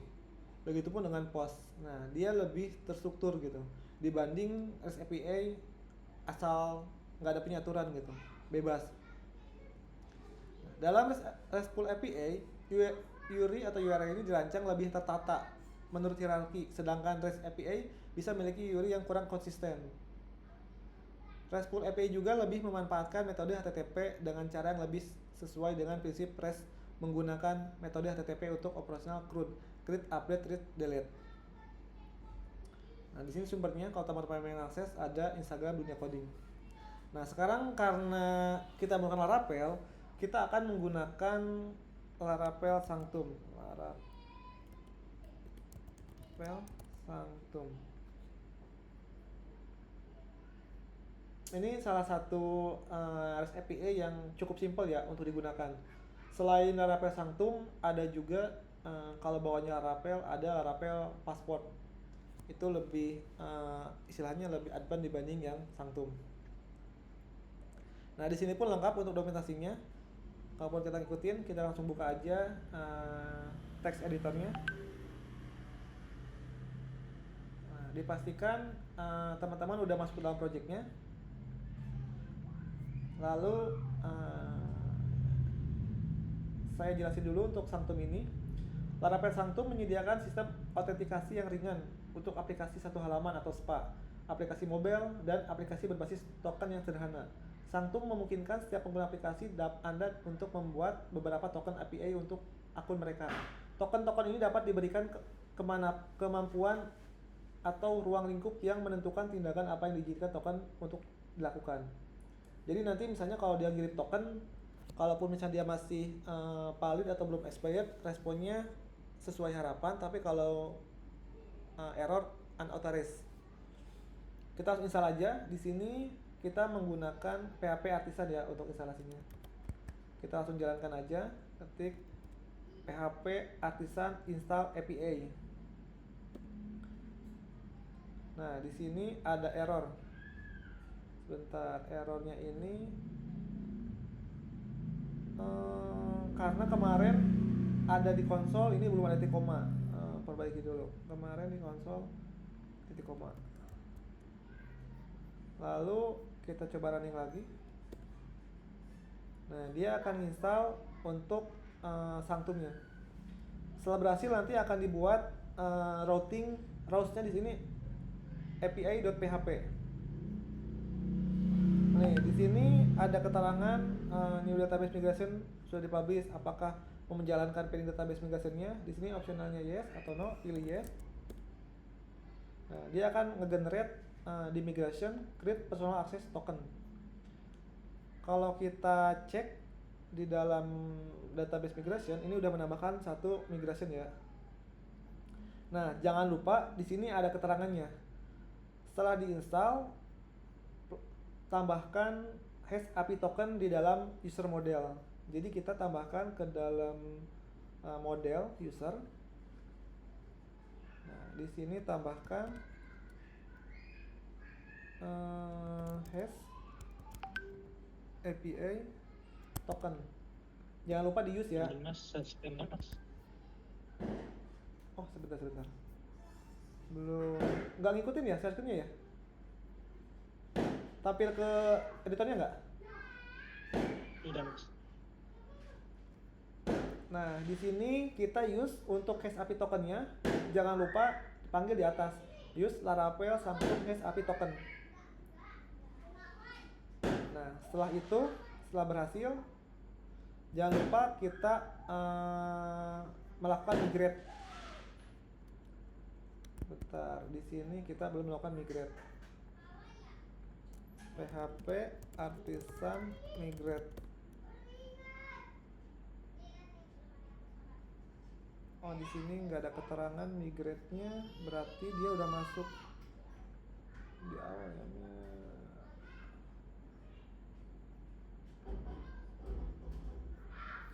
Begitupun dengan post. Nah, dia lebih terstruktur gitu dibanding REST API asal nggak ada penyaturan gitu, bebas. Dalam RESTful API, URI atau URL ini dirancang lebih tertata menurut hierarki, sedangkan REST API bisa memiliki URI yang kurang konsisten. RESTful API juga lebih memanfaatkan metode HTTP dengan cara yang lebih sesuai dengan prinsip REST menggunakan metode HTTP untuk operasional CRUD, create, update, read, delete. Nah, di sini sumbernya kalau teman-teman yang akses ada Instagram Dunia Coding. Nah, sekarang karena kita menggunakan Laravel, kita akan menggunakan Laravel Sanctum. Ini salah satu REST API yang cukup simpel ya untuk digunakan. Selain Laravel Sanctum, ada juga kalau bawahnya Laravel ada Laravel Passport. Itu lebih istilahnya lebih advance dibanding yang Sanctum. Nah, di sini pun lengkap untuk dokumentasinya. Kalaupun kita ikutin, kita langsung buka aja text editornya. Nah, dipastikan teman-teman udah masuk ke dalam projectnya. Lalu saya jelasin dulu untuk Sanctum ini. Laravel Sanctum menyediakan sistem autentikasi yang ringan untuk aplikasi satu halaman atau SPA, aplikasi mobile, dan aplikasi berbasis token yang sederhana. Sanctum memungkinkan setiap pengguna aplikasi Anda untuk membuat beberapa token API untuk akun mereka. Token-token ini dapat diberikan kemampuan atau ruang lingkup yang menentukan tindakan apa yang diizinkan token untuk dilakukan. Jadi nanti misalnya kalau dia ngirim token, kalaupun misalnya dia masih valid atau belum expired, responnya sesuai harapan, tapi kalau error unauthorized. Kita harus install aja. Di sini kita menggunakan PHP Artisan ya untuk instalasinya. Kita langsung jalankan aja, ketik PHP Artisan install API. Nah, di sini ada error. Sebentar, errornya ini karena kemarin ada di konsol ini belum ada titik koma. Perbaiki dulu. Kemarin di konsol titik koma. Lalu kita coba running lagi. Nah, dia akan install untuk Sanctumnya. Setelah berhasil nanti akan dibuat routes-nya di sini api.php. Nih, di sini ada keterangan new database migration sudah dipublish, apakah mau menjalankan pending database migration-nya. Di sini opsionalnya yes atau no, pilih yes. Nah, dia akan nge-generate di migration create personal access token. Kalau kita cek di dalam database migration, ini udah menambahkan satu migration ya. Nah, jangan lupa di sini ada keterangannya. Setelah diinstal, tambahkan hash API token di dalam user model. Jadi kita tambahkan ke dalam model user. Nah, di sini tambahkan hash API token. Jangan lupa di use ya. Mas, sistemnya mas. Oh, sebentar. Belum, nggak ngikutin ya share screen-nya ya? Tampil ke editornya nggak? Tidak mas. Nah, di sini kita use untuk hash API tokennya. Jangan lupa panggil di atas. Use Laravel Samsung hash API token. Nah, setelah itu, setelah berhasil, jangan lupa kita melakukan migrate. Bentar, di sini kita belum melakukan migrate. PHP Artisan migrate. Oh, di sini nggak ada keterangan migrate-nya, berarti dia udah masuk di awal ya.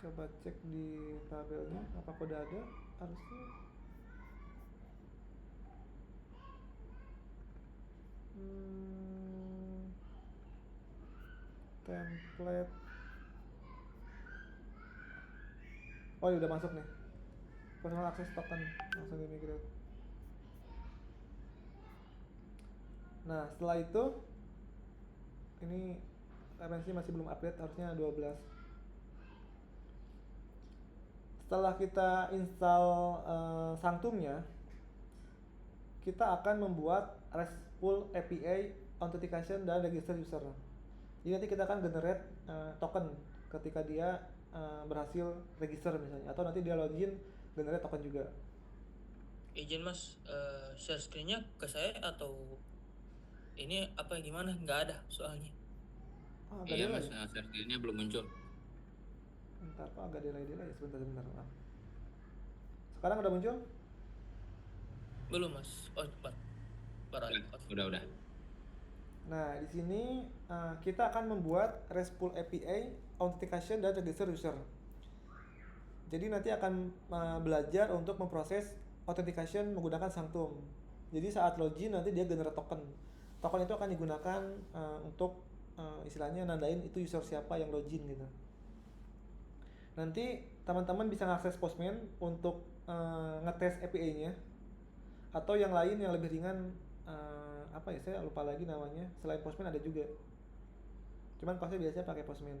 Coba cek di tabelnya, apakah udah ada? Harusnya. Template. Oh, ya udah masuk nih. Personal access token langsung di migrate. Nah, setelah itu ini referensi masih belum update, harusnya 12. Setelah kita install Sanctumnya, kita akan membuat RESTful API authentication dan register user. Jadi nanti kita akan generate token ketika dia berhasil register misalnya, atau nanti dia login generate token juga. Izin mas, share screen-nya ke saya atau ini apa gimana? Nggak ada soalnya. Agak Iya delay mas, ya? share screen-nya belum muncul. Bentar, kok agak delay ya? Sebentar. Sekarang udah muncul? Belum mas. Oh cepat. Udah. Nah, di sini kita akan membuat RESTful API authentication dan register user. Jadi nanti akan belajar untuk memproses authentication menggunakan Sanctum. Jadi saat login nanti dia generate token. Token itu akan digunakan untuk istilahnya nandain itu user siapa yang login gitu. Nanti teman-teman bisa mengakses Postman untuk ngetes API-nya, atau yang lain yang lebih ringan, apa ya, saya lupa lagi namanya. Selain Postman ada juga, cuman kalau saya biasanya pakai Postman.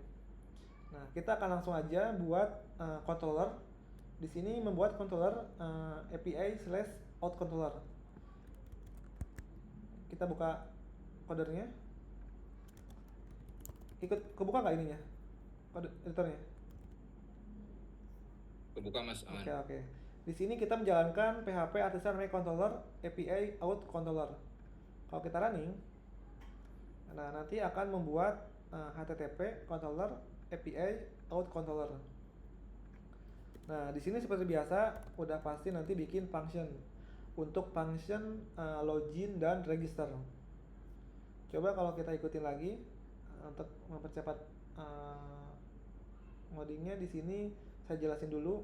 Nah, kita akan langsung aja buat controller. Di sini membuat controller API/out controller. Kita buka codernya. Ikut kebuka nggak ininya? Kode editornya? Kebuka mas, aman. Oke. Di sini kita menjalankan PHP Artisan Make Controller API Out Controller. Kalau kita running, nah nanti akan membuat HTTP controller API Out Controller. Nah, di sini seperti biasa udah pasti nanti bikin function untuk function login dan register. Coba kalau kita ikutin lagi untuk mempercepat ngodingnya, di sini saya jelasin dulu.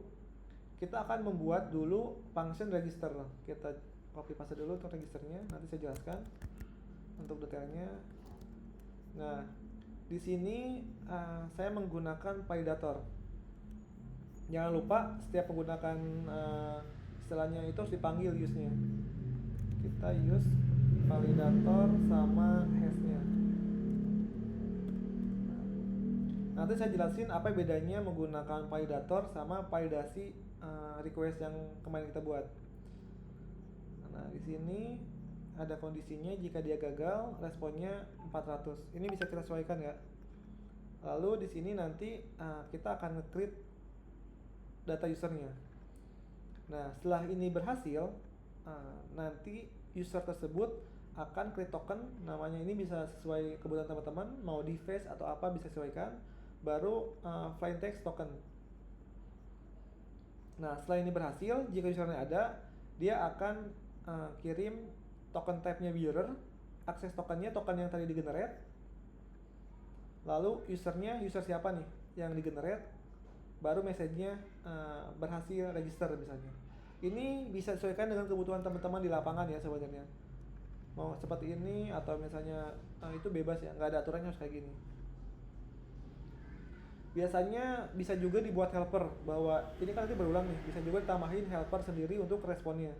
Kita akan membuat dulu function register. Kita copy paste dulu untuk registernya, nanti saya jelaskan untuk detailnya. Nah, di sini saya menggunakan validator. Jangan lupa setiap menggunakan istilahnya itu harus dipanggil use-nya. Kita use validator sama hash-nya. Nanti saya jelasin apa bedanya menggunakan validator sama validasi request yang kemarin kita buat. Nah, di sini ada kondisinya, jika dia gagal responnya 400. Ini bisa kita sesuaikan ya. Lalu di sini nanti kita akan nge-create data usernya. Nah, setelah ini berhasil, nanti user tersebut akan create token. Namanya ini bisa sesuai kebutuhan teman-teman, mau device atau apa bisa sesuaikan. Baru plain text token. Nah, setelah ini berhasil, jika usernya ada, dia akan kirim token type-nya bearer, akses tokennya token yang tadi di-generate, lalu usernya user siapa nih yang di-generate, baru message-nya berhasil register misalnya. Ini bisa disesuaikan dengan kebutuhan teman-teman di lapangan ya sebenarnya. Mau seperti ini atau misalnya itu bebas ya, nggak ada aturannya harus kayak gini. Biasanya bisa juga dibuat helper, bahwa ini kan nanti berulang nih, bisa juga ditambahin helper sendiri untuk responnya.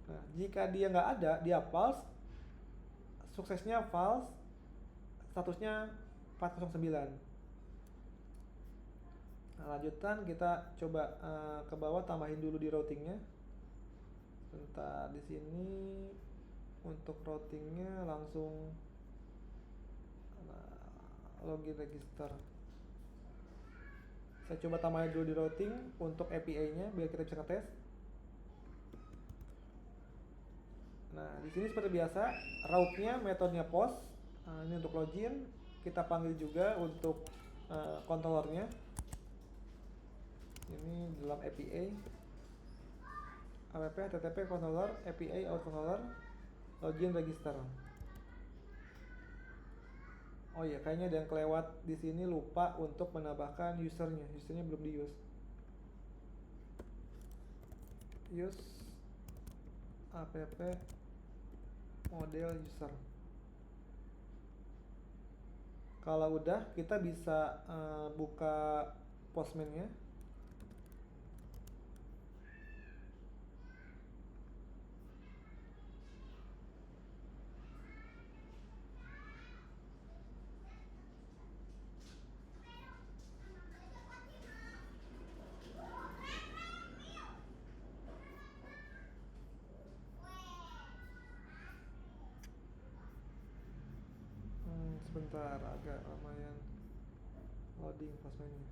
Nah, jika dia nggak ada, dia false, suksesnya false, statusnya 409. Nah, lanjutan kita coba ke bawah, tambahin dulu di routingnya. Bentar, di sini untuk routingnya langsung login register. Saya coba tambahin dulu di routing untuk API-nya biar kita bisa ngetes. Nah, di sini seperti biasa, route-nya metodenya post. Ini untuk login. Kita panggil juga untuk controllernya. Ini dalam API. app http controller API out controller login register. Oh iya, kayaknya ada yang kelewat di sini, lupa untuk menambahkan usernya. Usernya belum di-use. Use app model user. Kalau udah, kita bisa buka Postman-nya. Sebentar, agak lumayan loading Postman-nya.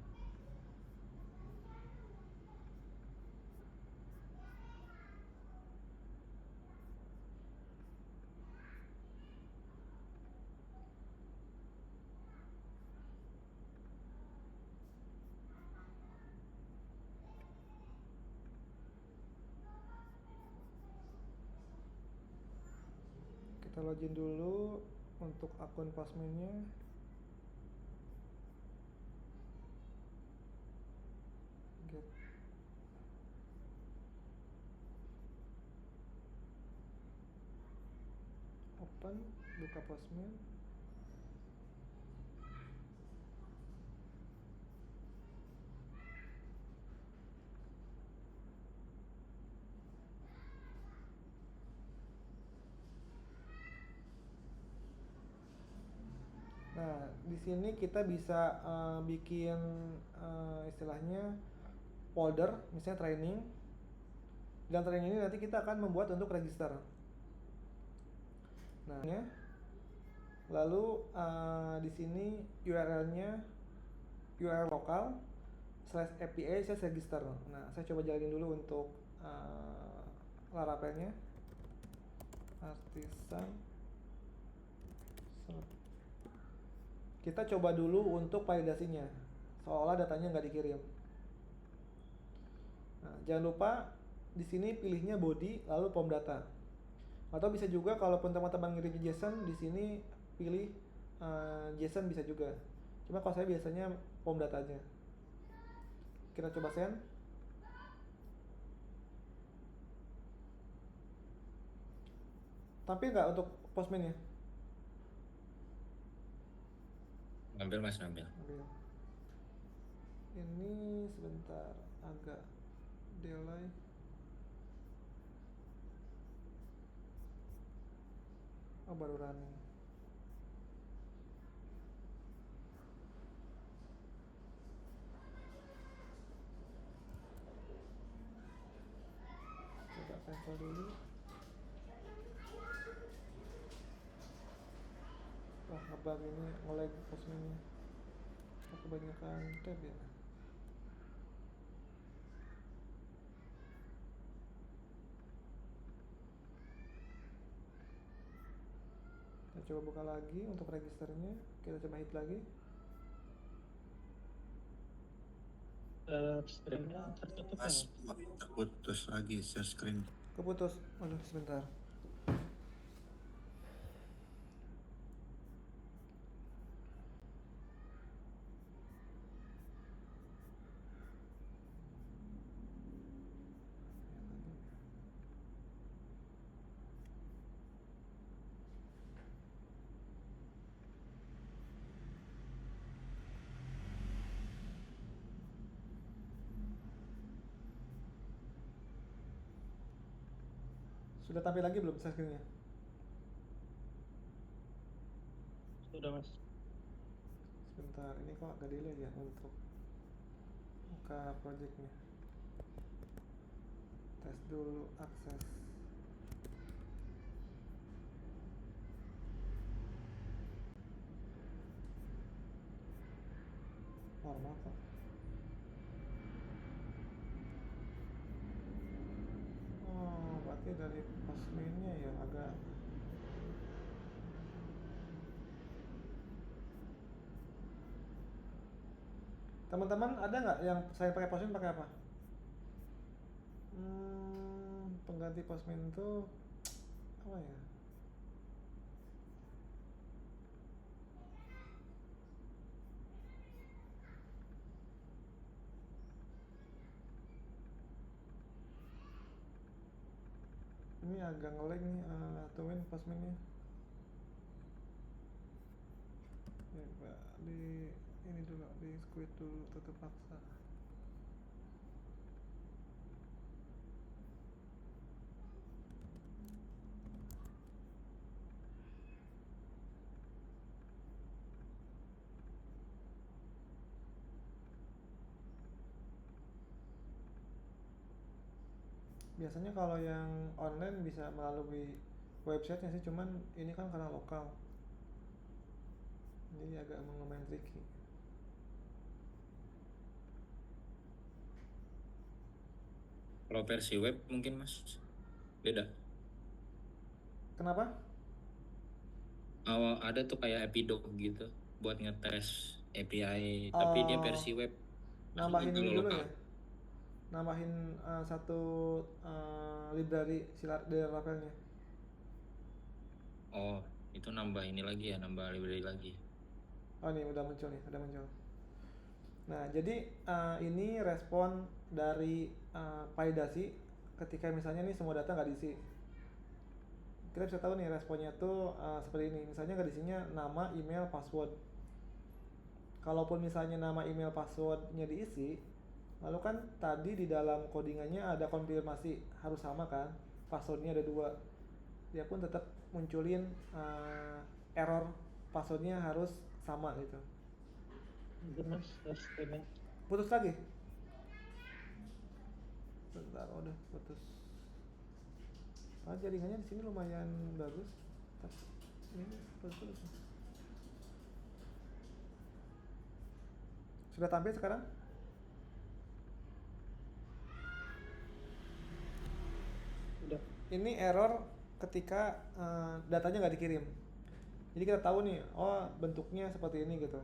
Kita login dulu untuk akun Postman-nya. Get. Open, buka Postman. Nah, di sini kita bisa bikin istilahnya folder, misalnya training. Dan training ini nanti kita akan membuat untuk register. Nah, lalu di sini URL-nya URL lokal /API /register. Nah, saya coba jalanin dulu untuk Laravel-nya. Artisan. Kita coba dulu untuk validasinya, seolah datanya nggak dikirim. Nah, jangan lupa di sini pilihnya body lalu pom data. Atau bisa juga kalaupun teman-teman ngirim JSON, di sini pilih JSON bisa juga. Cuma kalau saya biasanya pom data aja. Kita coba send. Tampil nggak untuk Postman-nya? Ngambil mas, ngambil. Ini sebentar, agak delay. Oh, baru running. Coba cancel dulu. Wah, ngebug ini, nge-lag Postman-nya. Kebanyakan tab ya. Kita coba buka lagi untuk registernya. Kita coba hit lagi. Screen-nya tertutup ya, Mas, Mas? terputus lagi share screen. Keputus. Aduh, sebentar. Sudah tampil lagi belum share screen-nya? Sudah, Mas. Sebentar, ini kok agak delay ya untuk buka projectnya. Tes dulu akses. Normal kok. Oh, berarti dari passwordnya ya agak. Teman-teman ada nggak yang saya pakai password pakai apa? Pengganti password itu apa ya? Ini agak nge-lag nih, tuin passwordnya. Ya, di ini dulu, di squid dulu, tutup paksa. Biasanya kalau yang online bisa melalui websitenya sih, cuman ini kan karena lokal, jadi agak lumayan tricky. Kalau versi web mungkin Mas beda. Kenapa? Awal ada tuh kayak Epidoc gitu buat ngetes API, tapi dia versi web. Nambahin Maksudnya ini kalau dulu lokal. ya, nambahin satu library dari Laravelnya. Oh, itu nambah ini lagi ya, nambah library lagi. Oh, ini udah muncul nih, udah muncul. Nah, jadi ini respon dari validasi ketika misalnya nih semua data nggak diisi. Kita bisa tahu nih responnya tuh seperti ini. Misalnya nggak diisinya nama, email, password. Kalaupun misalnya nama, email, passwordnya diisi, lalu kan tadi di dalam codingannya ada konfirmasi harus sama kan, passwordnya ada 2. Dia pun tetap munculin error passwordnya harus sama gitu. Itu, Mas, screen-nya. Putus lagi? Bentar, udah putus. Jaringannya di sini lumayan bagus, tapi ini putus. Sudah tampil sekarang? Udah. Ini error ketika datanya nggak dikirim. Jadi kita tahu nih, oh bentuknya seperti ini gitu.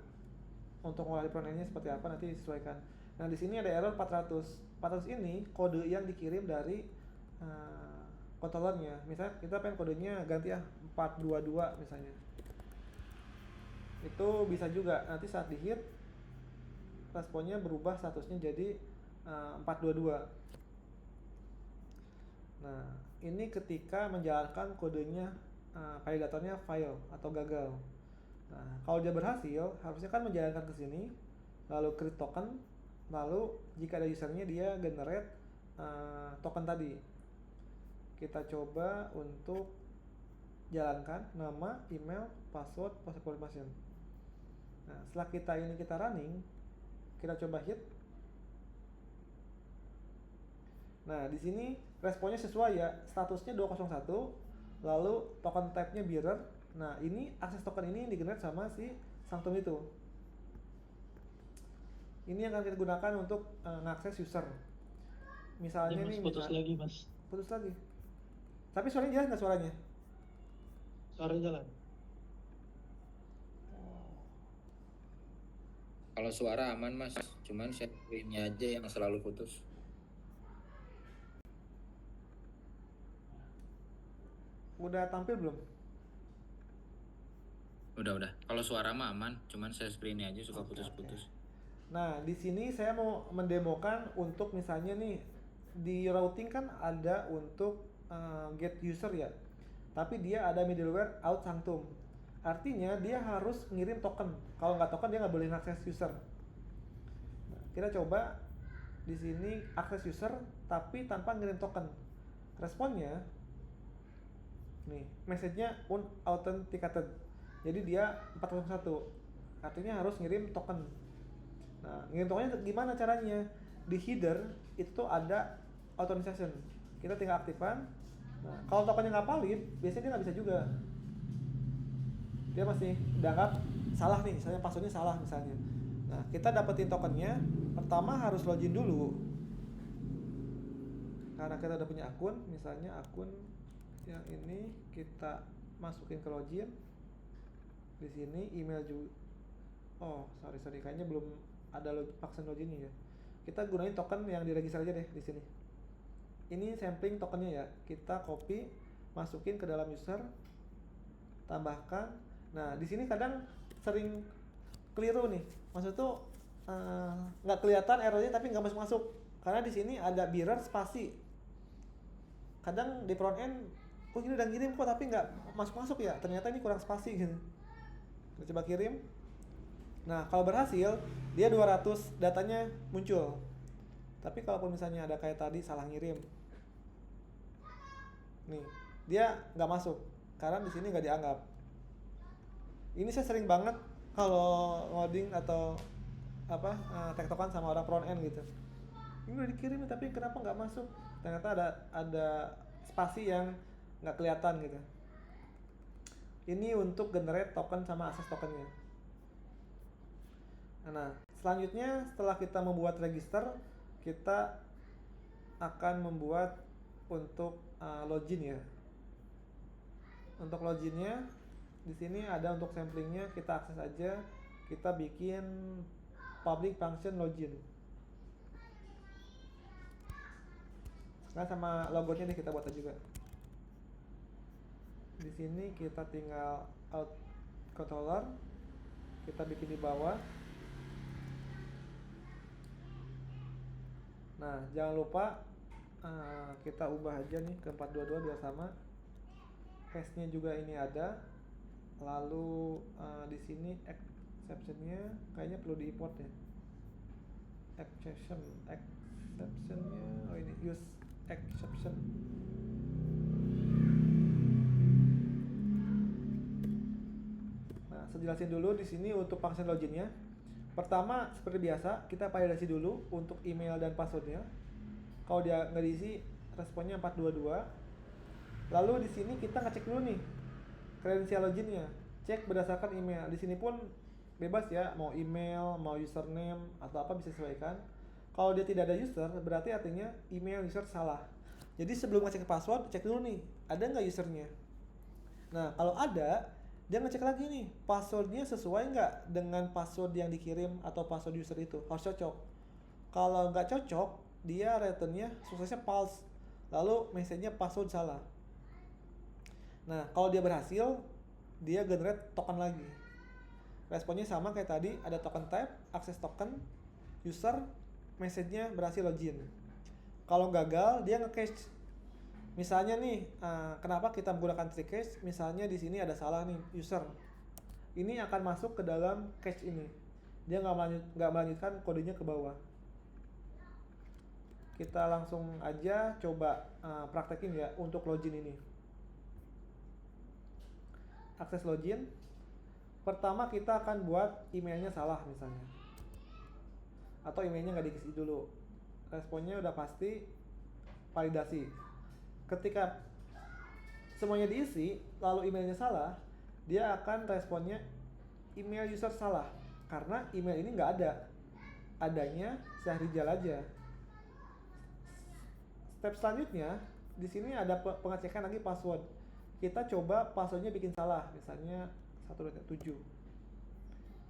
Untuk ngolah di frontend-nya seperti apa nanti disesuaikan. Nah di sini ada error 400. 400 ini kode yang dikirim dari controllernya. Misalnya kita pengen kodenya ganti ya 422 misalnya. Itu bisa juga nanti saat di hit responnya berubah statusnya jadi 422. Nah ini ketika menjalankan kodenya validatornya fail atau gagal. Nah, kalau dia berhasil, harusnya kan menjalankan ke sini, lalu create token, lalu jika ada usernya dia generate token tadi. Kita coba untuk jalankan nama, email, password, password confirmation. Nah, setelah kita running, kita coba hit. Nah, di sini responnya sesuai ya, statusnya 201, lalu token type-nya bearer. Nah, ini akses token ini di-generate sama si Sanctum itu. Ini yang akan kita gunakan untuk ngakses user. Misalnya Mas, nih, putus lagi, Mas. putus lagi. Tapi suaranya jelas nggak suaranya? Suaranya jalan. Kalau suara aman mas, cuman ini aja yang selalu putus. Udah tampil belum? Udah. Kalau suara mah aman, cuman share screen aja suka putus-putus. Nah, di sini saya mau mendemokan untuk misalnya nih di routing kan ada untuk get user ya. Tapi dia ada middleware out sanctum. Artinya dia harus ngirim token. Kalau nggak token dia nggak boleh akses user. Nah, kita coba di sini akses user tapi tanpa ngirim token. Responnya nih, message-nya unauthenticated. Jadi dia 401. Artinya harus ngirim token. Nah, ngirim tokennya gimana caranya? Di header itu ada authorization. Kita tinggal aktifkan. Nah, kalau tokennya nggak valid, biasanya dia nggak bisa juga. Dia masih dianggap salah nih, misalnya passwordnya salah misalnya. Nah, kita dapetin tokennya, pertama harus login dulu. Karena kita udah punya akun, misalnya akun yang ini kita masukin ke login. Di sini email juga. Oh, sorry, kayaknya belum ada vaksin loginnya ya. Kita gunain token yang diregister aja deh di sini. Ini sampling tokennya ya. Kita copy, masukin ke dalam user, tambahkan. Nah, di sini kadang sering keliru nih. Maksud tuh nggak kelihatan errornya tapi nggak masuk. Karena di sini ada mirror spasi. Kadang di front end, oh ini udah ngirim kok tapi nggak masuk ya. Ternyata ini kurang spasi gitu. Kita coba kirim. Nah, kalau berhasil, dia 200 datanya muncul. Tapi kalaupun misalnya ada kayak tadi salah ngirim, nih dia nggak masuk karena di sini nggak dianggap. Ini saya sering banget kalau ngoding atau tektokan sama orang front end gitu. Ini udah dikirim tapi kenapa nggak masuk? Ternyata ada spasi yang nggak kelihatan gitu. Ini untuk generate token sama akses tokennya. Nah, selanjutnya setelah kita membuat register, kita akan membuat untuk login ya. Untuk loginnya di sini ada untuk samplingnya, kita akses aja. Kita bikin public function login. Sekarang sama logonya nih kita buat juga. Di sini kita tinggal out controller, kita bikin di bawah. Nah, jangan lupa kita ubah aja nih ke 422 biar sama. Hash-nya juga ini ada. Lalu di sini exception-nya kayaknya perlu di-import ya. Exception-nya oh ini use exception. Nah, saya jelasin dulu di sini untuk function login-nya. Pertama, seperti biasa, kita validasi dulu untuk email dan passwordnya. Kalau dia nggak diisi, responnya 422. Lalu di sini kita ngecek dulu nih kredensial loginnya, cek berdasarkan email. Di sini pun bebas ya, mau email, mau username atau apa bisa sesuaikan. Kalau dia tidak ada user, berarti artinya email user salah. Jadi sebelum ngecek password, cek dulu nih, ada nggak usernya. Nah, kalau ada, dia ngecek lagi nih, passwordnya sesuai nggak dengan password yang dikirim atau password user itu, harus cocok. Kalau nggak cocok, dia returnnya suksesnya false, lalu message-nya password salah. Nah, kalau dia berhasil, dia generate token lagi. Responnya sama kayak tadi, ada token type, akses token, user, message-nya berhasil login. Kalau gagal, dia nge-cache. Misalnya nih, kenapa kita menggunakan tree cache? Misalnya di sini ada salah nih, user. Ini akan masuk ke dalam cache ini. Dia nggak melanjutkan kodenya ke bawah. Kita langsung aja coba praktekin ya untuk login ini. Akses login. Pertama kita akan buat emailnya salah misalnya. Atau emailnya nggak diisi dulu. Responnya udah pasti validasi. Ketika semuanya diisi, lalu emailnya salah, dia akan responnya email user salah. Karena email ini nggak ada. Adanya Syahrijal aja. Step selanjutnya, di sini ada pengecekan lagi password. Kita coba passwordnya bikin salah, misalnya 127.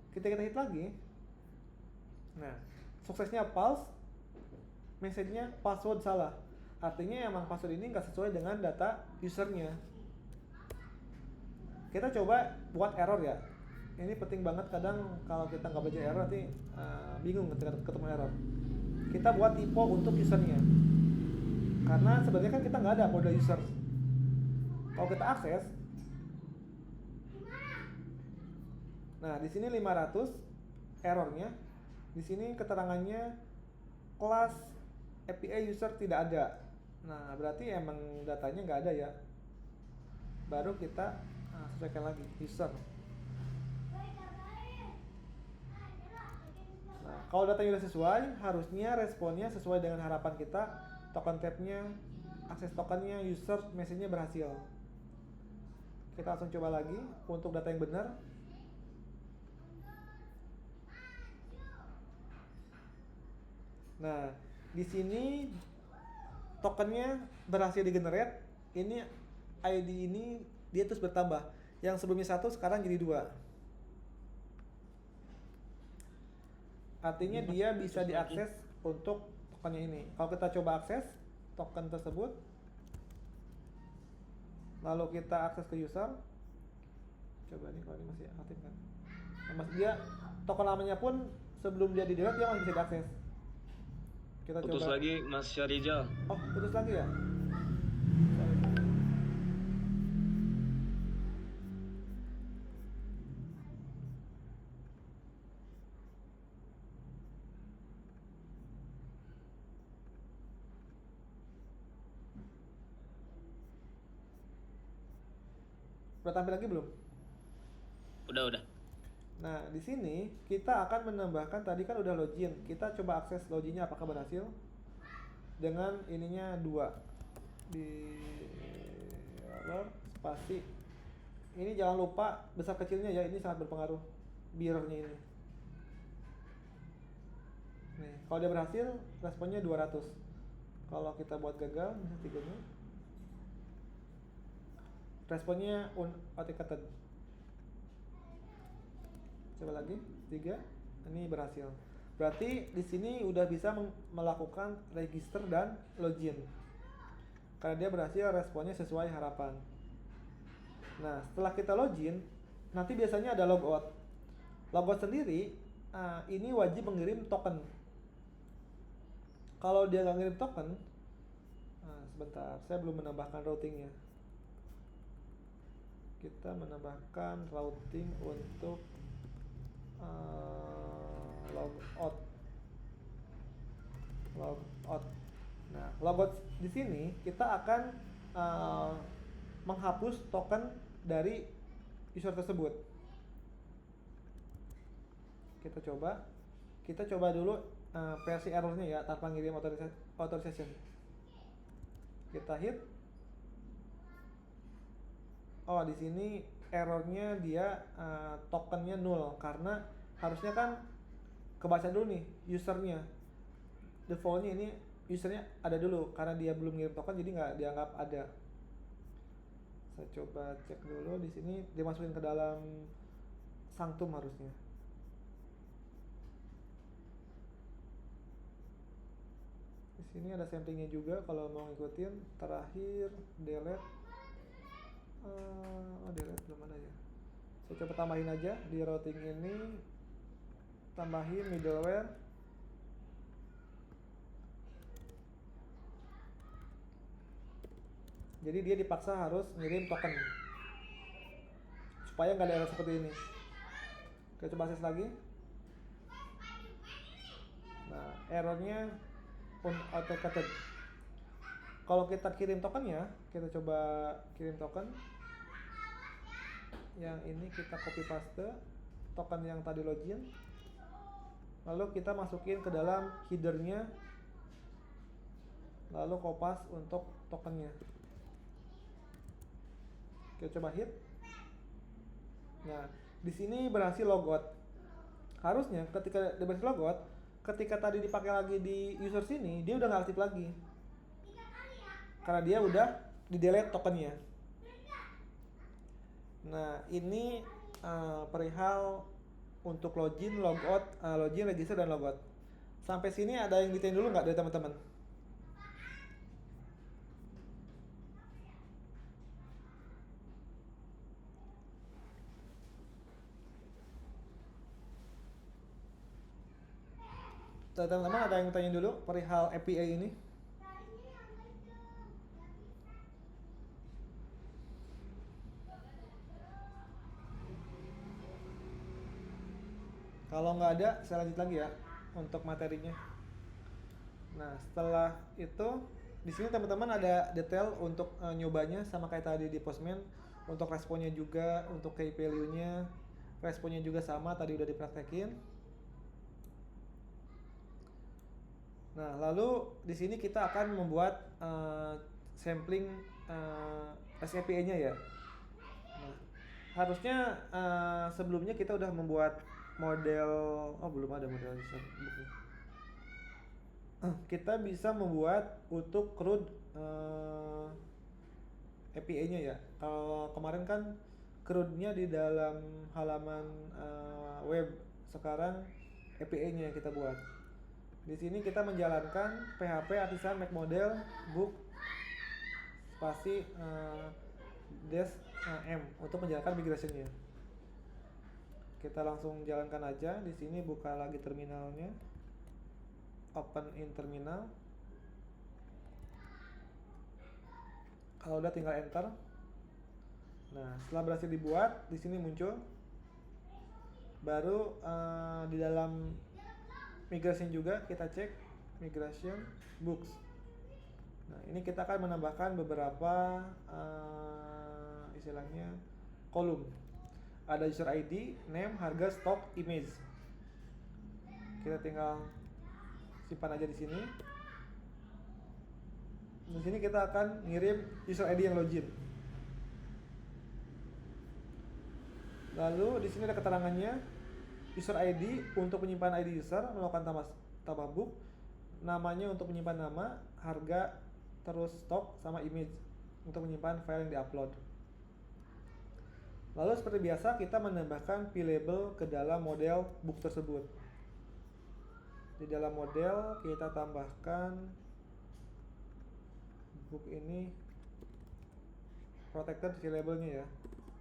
Kita hit lagi, Nah, suksesnya false, message-nya password salah. Artinya emang password ini nggak sesuai dengan data usernya. Kita coba buat error ya. Ini penting banget, kadang kalau kita nggak belajar error nanti bingung ketika ketemu error. Kita buat typo untuk usernya. Karena sebenarnya kan kita nggak ada kode user. Kalau kita akses, nah di sini 500 errornya, di sini keterangannya kelas API user tidak ada. Nah berarti emang datanya nggak ada ya. Baru kita sesuaikan lagi user. Nah kalau datanya udah sesuai, harusnya responnya sesuai dengan harapan kita. Token tab-nya, akses tokennya, user, message-nya berhasil. Kita langsung coba lagi untuk data yang benar. Nah, di sini tokennya berhasil di-generate. Ini ID ini dia terus bertambah. Yang sebelumnya 1 sekarang jadi 2. Artinya dia bisa diakses untuk tokennya ini. Kalau kita coba akses token tersebut, lalu kita akses ke user, coba nih kalau ini masih aktif kan, dia token lamanya pun sebelum dia di-delete dia masih bisa diakses. Kita putus coba lagi Mas Syarizal. Oh putus lagi ya. Udah tampil lagi belum? Udah. Nah, di sini kita akan menambahkan, tadi kan udah login. Kita coba akses loginnya apakah berhasil. Dengan ininya 2. Di spasi. Ini jangan lupa besar kecilnya ya, ini sangat berpengaruh. Beernya ini. Nih, kalau dia berhasil, responnya 200. Kalau kita buat gagal, misalnya 3-nya. Responnya unauthenticated. Coba lagi 3, ini berhasil. Berarti di sini udah bisa melakukan register dan login. Karena dia berhasil, responnya sesuai harapan. Nah, setelah kita login, nanti biasanya ada logout. Logout sendiri, ini wajib mengirim token. Kalau dia nggak ngirim token, sebentar, saya belum menambahkan routingnya. Kita menambahkan routing untuk logout. Nah, logout di sini kita akan menghapus token dari user tersebut. Kita coba dulu versi errornya ya, tanpa ngirim authorization. Kita hit. Oh, di sini errornya dia tokennya 0 karena harusnya kan kebaca dulu nih usernya. Defaultnya ini usernya ada dulu karena dia belum ngirim token, jadi nggak dianggap ada. Saya coba cek dulu di sini dimasukin ke dalam sanctum harusnya. Di sini ada samplingnya juga kalau mau ngikutin. Terakhir delete. Delete belum ada ya. Saya coba tambahin aja di routing ini, tambahin middleware. Jadi dia dipaksa harus ngirim token supaya nggak ada error seperti ini. Kita coba akses lagi. Nah, errornya unauthenticated. Kalau kita kirim tokennya, kita coba kirim token. Yang ini kita copy paste token yang tadi login. Lalu kita masukin ke dalam headernya. Lalu kopas untuk tokennya. Kita coba hit. Nah, di sini berhasil logout. Harusnya ketika dia berhasil logout, ketika tadi dipakai lagi di user sini, dia udah nggak aktif lagi. Karena dia udah di-delete tokennya. Nah, ini perihal untuk login, logout, login, register dan logout. Sampai sini ada yang ditanyain dulu nggak dari teman-teman? Teman-teman ada yang tanya dulu perihal API ini? Kalau nggak ada, saya lanjut lagi ya untuk materinya. Nah, setelah itu di sini teman-teman ada detail untuk nyobanya sama kayak tadi di Postman, untuk responnya juga, untuk key value-nya, responnya juga sama tadi udah dipraktekin. Nah, lalu di sini kita akan membuat sampling SAPI-nya ya. Nah, harusnya sebelumnya kita udah membuat model, belum ada model user booknya. Kita bisa membuat untuk CRUD API-nya ya. Kalau kemarin kan CRUD-nya di dalam halaman web, sekarang API-nya yang kita buat. Di sini kita menjalankan PHP artisan make model book spasi dash m untuk menjalankan migration-nya. Kita langsung jalankan aja. Di sini buka lagi terminalnya, open in terminal. Kalau udah tinggal enter. Nah, setelah berhasil dibuat, di sini muncul. Baru di dalam migration juga kita cek migration books. Nah, ini kita akan menambahkan beberapa istilahnya kolom. Ada user ID, name, harga, stok, image. Kita tinggal simpan aja di sini. Di sini kita akan ngirim user ID yang login. Lalu di sini ada keterangannya. User ID untuk menyimpan ID user, melakukan tambah book, namanya untuk menyimpan nama, harga, terus stok sama image untuk menyimpan file yang diupload. Lalu seperti biasa kita menambahkan p-label ke dalam model book tersebut. Di dalam model kita tambahkan book ini protected p-labelnya ya.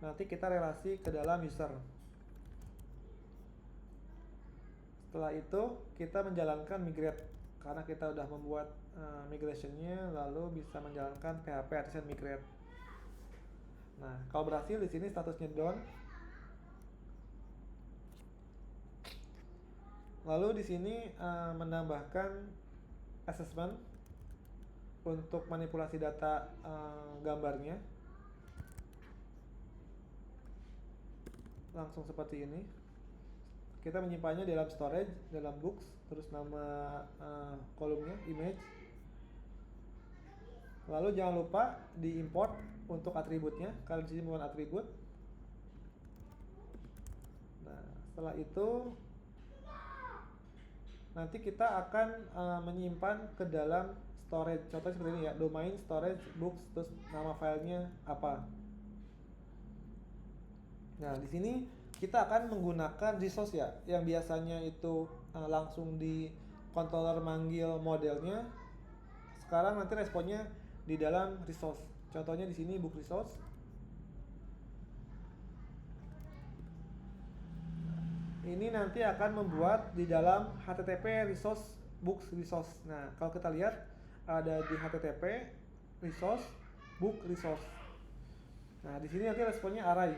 Nanti kita relasi ke dalam user. Setelah itu kita menjalankan migrate karena kita udah membuat migration-nya, lalu bisa menjalankan PHP artisan migrate. Nah, kalau berhasil di sini statusnya done. Lalu di sini menambahkan assessment untuk manipulasi data gambarnya. Langsung seperti ini. Kita menyimpannya dalam storage, dalam books, terus nama kolomnya, image. Lalu jangan lupa diimport untuk atributnya, karena di sini bukan atribut. Nah, setelah itu nanti kita akan menyimpan ke dalam storage. Contohnya seperti ini ya, domain, storage, books, terus nama filenya apa. Nah, di sini kita akan menggunakan resource ya, yang biasanya itu langsung di controller manggil modelnya. Sekarang nanti responnya di dalam resource. Contohnya di sini book resource. Ini nanti akan membuat di dalam HTTP resource books resource. Nah, kalau kita lihat ada di HTTP resource book resource. Nah, di sini nanti responnya array.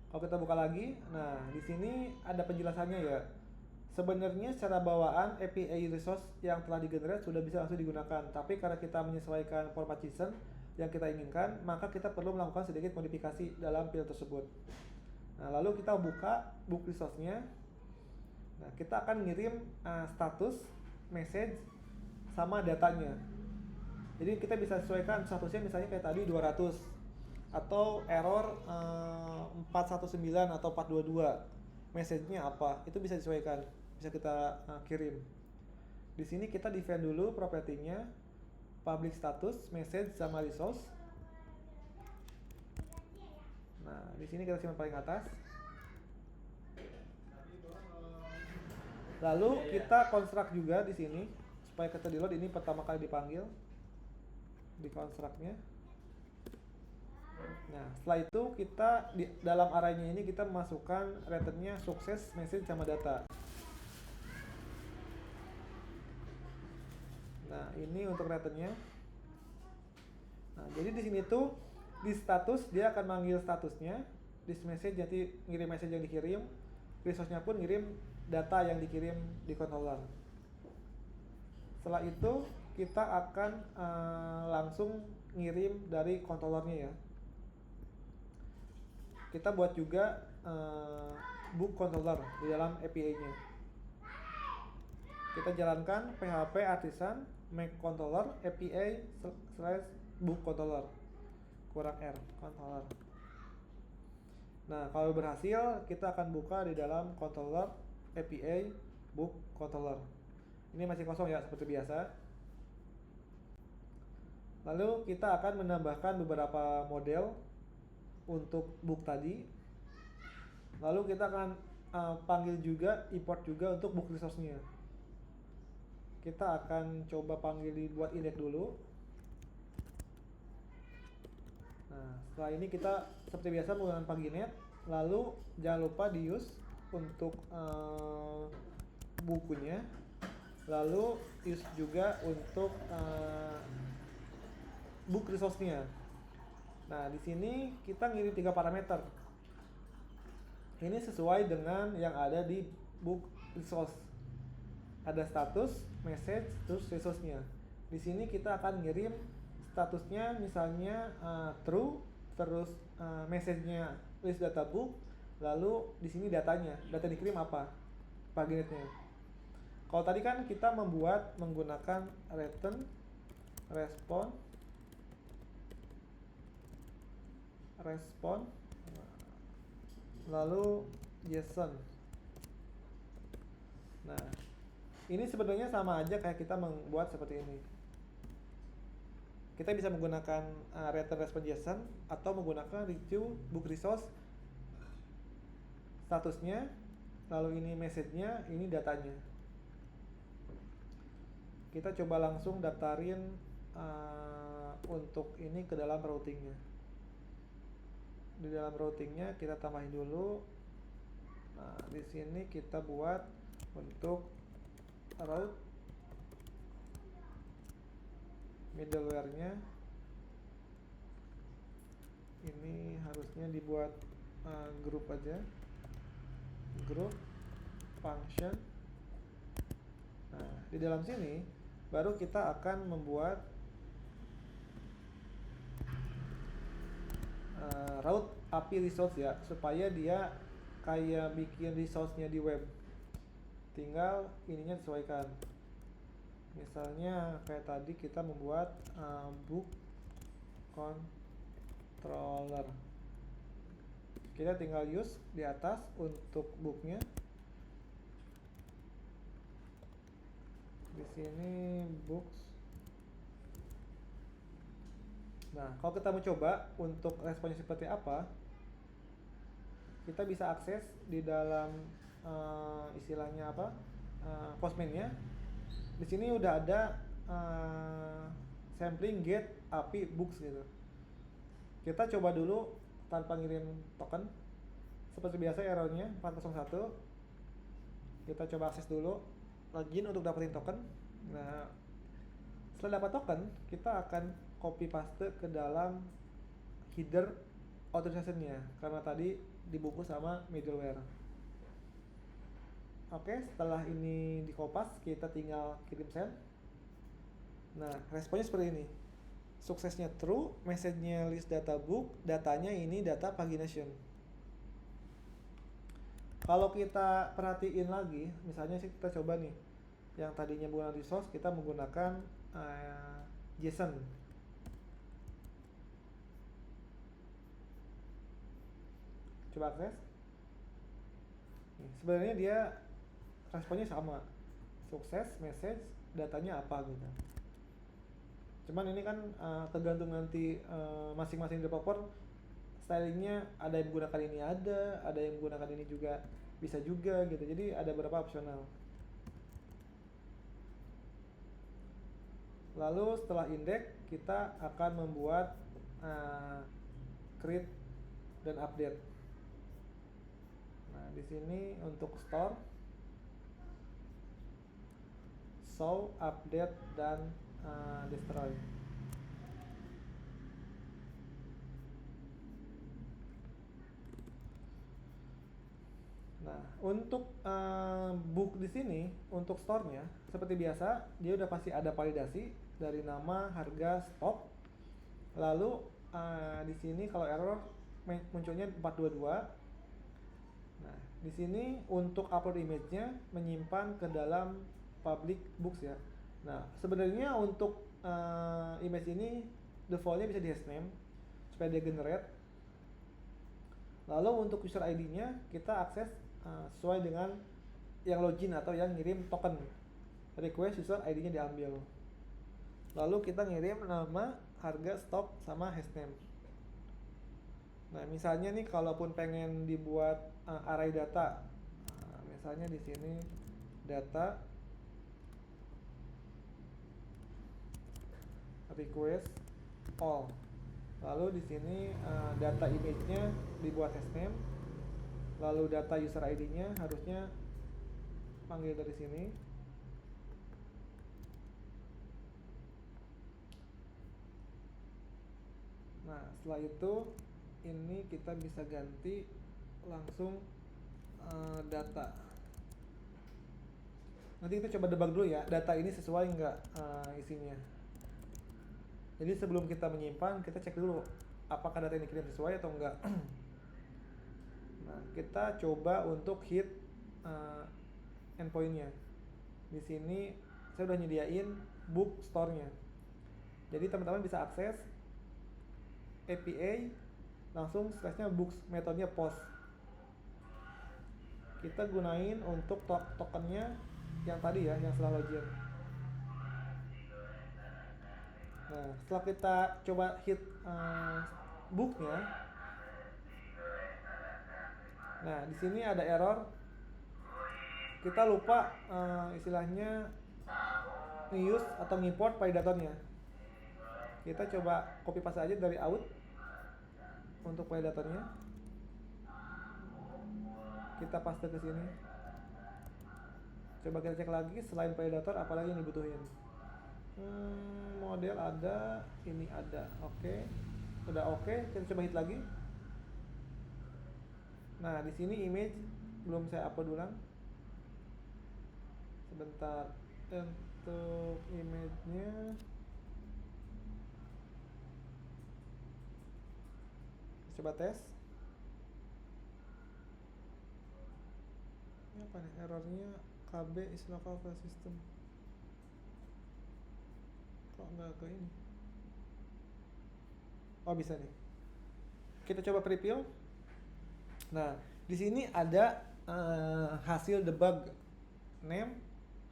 Kalau kita buka lagi, nah di sini ada penjelasannya ya. Sebenarnya secara bawaan API resource yang telah digenerate sudah bisa langsung digunakan, tapi karena kita menyesuaikan format JSON yang kita inginkan, maka kita perlu melakukan sedikit modifikasi dalam file tersebut. Nah, lalu kita buka book resource-nya. Nah, kita akan ngirim status, message, sama datanya. Jadi kita bisa sesuaikan statusnya misalnya kayak tadi 200 atau error 419 atau 422. Message-nya apa? Itu bisa disesuaikan, bisa kita kirim. Di sini kita define dulu property-nya, public status, message sama resource. Nah, di sini kita simpan paling atas. Lalu kita construct juga di sini supaya kita di load. Ini pertama kali dipanggil di construct-nya. Nah, setelah itu kita di dalam array-nya ini kita masukkan return-nya sukses, message sama data. Nah, ini untuk return-nya. Nah, jadi di sini tuh di status dia akan manggil statusnya, di message nanti ngirim message yang dikirim, resource-nya pun ngirim data yang dikirim di controller. Setelah itu kita akan langsung ngirim dari controllernya ya. Kita buat juga book controller di dalam API-nya. Kita jalankan php artisan make controller API / book controller kurang R controller. Nah, kalau berhasil kita akan buka di dalam controller API book controller. Ini masih kosong ya seperti biasa. Lalu kita akan menambahkan beberapa model untuk book tadi. Lalu kita akan panggil juga, import juga untuk book resource-nya. Kita akan coba panggil buat index dulu. Nah, setelah ini kita seperti biasa menggunakan paginet. Lalu jangan lupa di use untuk bukunya. Lalu use juga untuk book resource-nya. Nah, di sini kita ngirim 3 parameter. Ini sesuai dengan yang ada di book resource. Ada status, message, terus resource-nya. Di sini kita akan ngirim statusnya misalnya true, terus message-nya list data book, lalu di sini datanya, data dikirim apa? Paginetnya. Kalau tadi kan kita membuat menggunakan return, respond, lalu JSON. Nah, ini sebenarnya sama aja kayak kita membuat seperti ini. Kita bisa menggunakan return respond JSON atau menggunakan retrieve book resource statusnya, lalu ini message-nya, ini datanya. Kita coba langsung daftarin untuk ini ke dalam routingnya. Di dalam routingnya kita tambahin dulu. Nah, di sini kita buat untuk route middleware-nya. Ini harusnya dibuat grup aja, grup function. Nah, di dalam sini baru kita akan membuat route API resource ya, supaya dia kayak bikin resource-nya di web. Tinggal ininya disesuaikan. Misalnya kayak tadi kita membuat book controller. Kita tinggal use di atas untuk booknya. Di sini books. Nah, kalau kita mau coba untuk responnya seperti apa, kita bisa akses di dalam istilahnya apa, postman-nya. Di sini udah ada sampling get API books gitu. Kita coba dulu tanpa ngirim token. Seperti biasa errornya 401. Kita coba akses dulu, login untuk dapetin token. Nah, setelah dapat token, kita akan copy paste ke dalam header authorization-nya karena tadi dibungkus sama middleware. Oke, setelah ini dikopas, kita tinggal kirim send. Nah, responnya seperti ini. Suksesnya true, message-nya list data book, datanya ini data pagination. Kalau kita perhatiin lagi, misalnya sih kita coba nih, yang tadinya menggunakan resource, kita menggunakan JSON. Coba akses. Sebenarnya dia responnya sama, sukses, message, datanya apa gitu. Cuman ini kan tergantung nanti masing-masing developer stylingnya ada yang menggunakan ini, ada yang menggunakan ini juga bisa juga gitu. Jadi ada beberapa opsional. Lalu setelah index kita akan membuat create dan update. Nah, di sini untuk store, show, update, dan destroy. Nah, untuk book di sini, untuk store-nya, seperti biasa, dia udah pasti ada validasi dari nama, harga, stok. Lalu di sini kalau error munculnya 422. Nah, di sini untuk upload image-nya menyimpan ke dalam public books ya. Nah, sebenarnya untuk image ini default-nya bisa di hashname supaya dia generate. Lalu untuk user ID-nya kita akses sesuai dengan yang login atau yang ngirim token. Request user ID-nya diambil. Lalu kita ngirim nama, harga, stok, sama hashname. Nah, misalnya nih kalaupun pengen dibuat array data, misalnya di sini data request all. Lalu di sini data image-nya dibuat hashname. Lalu data user ID-nya harusnya panggil dari sini. Nah, setelah itu ini kita bisa ganti langsung data. Nanti kita coba debug dulu ya, data ini sesuai nggak isinya. Jadi sebelum kita menyimpan, kita cek dulu apakah data ini kirim sesuai atau enggak. Nah, kita coba untuk hit endpoint-nya. Di sini saya udah nyediain book store-nya. Jadi teman-teman bisa akses API langsung slash-nya books, metodenya post. Kita gunain untuk tokennya yang tadi ya, yang setelah login. Nah, setelah kita coba hit booknya, nah di sini ada error. Kita lupa istilahnya nge-use atau ngimport validatornya. Kita coba copy paste aja dari out untuk validatornya. Kita paste ke sini. Coba kita cek lagi selain validator apalagi yang dibutuhin. Model ada, ini ada. Oke. Udah oke, kita coba hit lagi. Nah, di sini image belum saya upload ulang. Sebentar. Untuk image-nya coba tes. Ini apa nih errornya? KB is local file system. Kok nggak ke ini? Oh, bisa nih. Kita coba preview. Nah, di sini ada hasil debug name,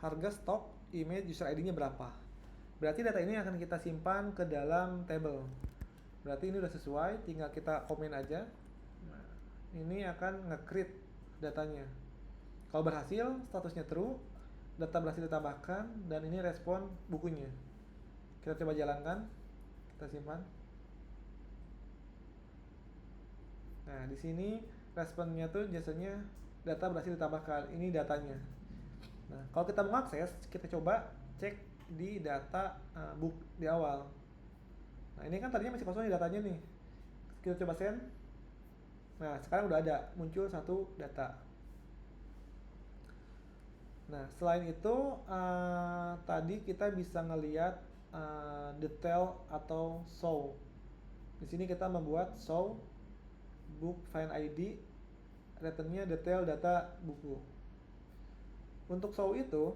harga, stok, image, user ID-nya berapa. Berarti data ini akan kita simpan ke dalam table. Berarti ini udah sesuai, tinggal kita komen aja. Nah, ini akan nge-create datanya. Kalau berhasil, statusnya true, data berhasil ditambahkan, dan ini respon bukunya. Kita coba jalankan, kita simpan. Nah, di sini responnya tuh biasanya data berhasil ditambahkan. Ini datanya. Nah, kalau kita mau akses, kita coba cek di data book di awal. Nah, ini kan tadinya masih kosong nih datanya nih. Kita coba send. Nah, sekarang udah ada, muncul satu data. Nah, selain itu tadi kita bisa ngelihat detail atau show. Di sini kita membuat show book find ID, returnnya detail data buku. Untuk show itu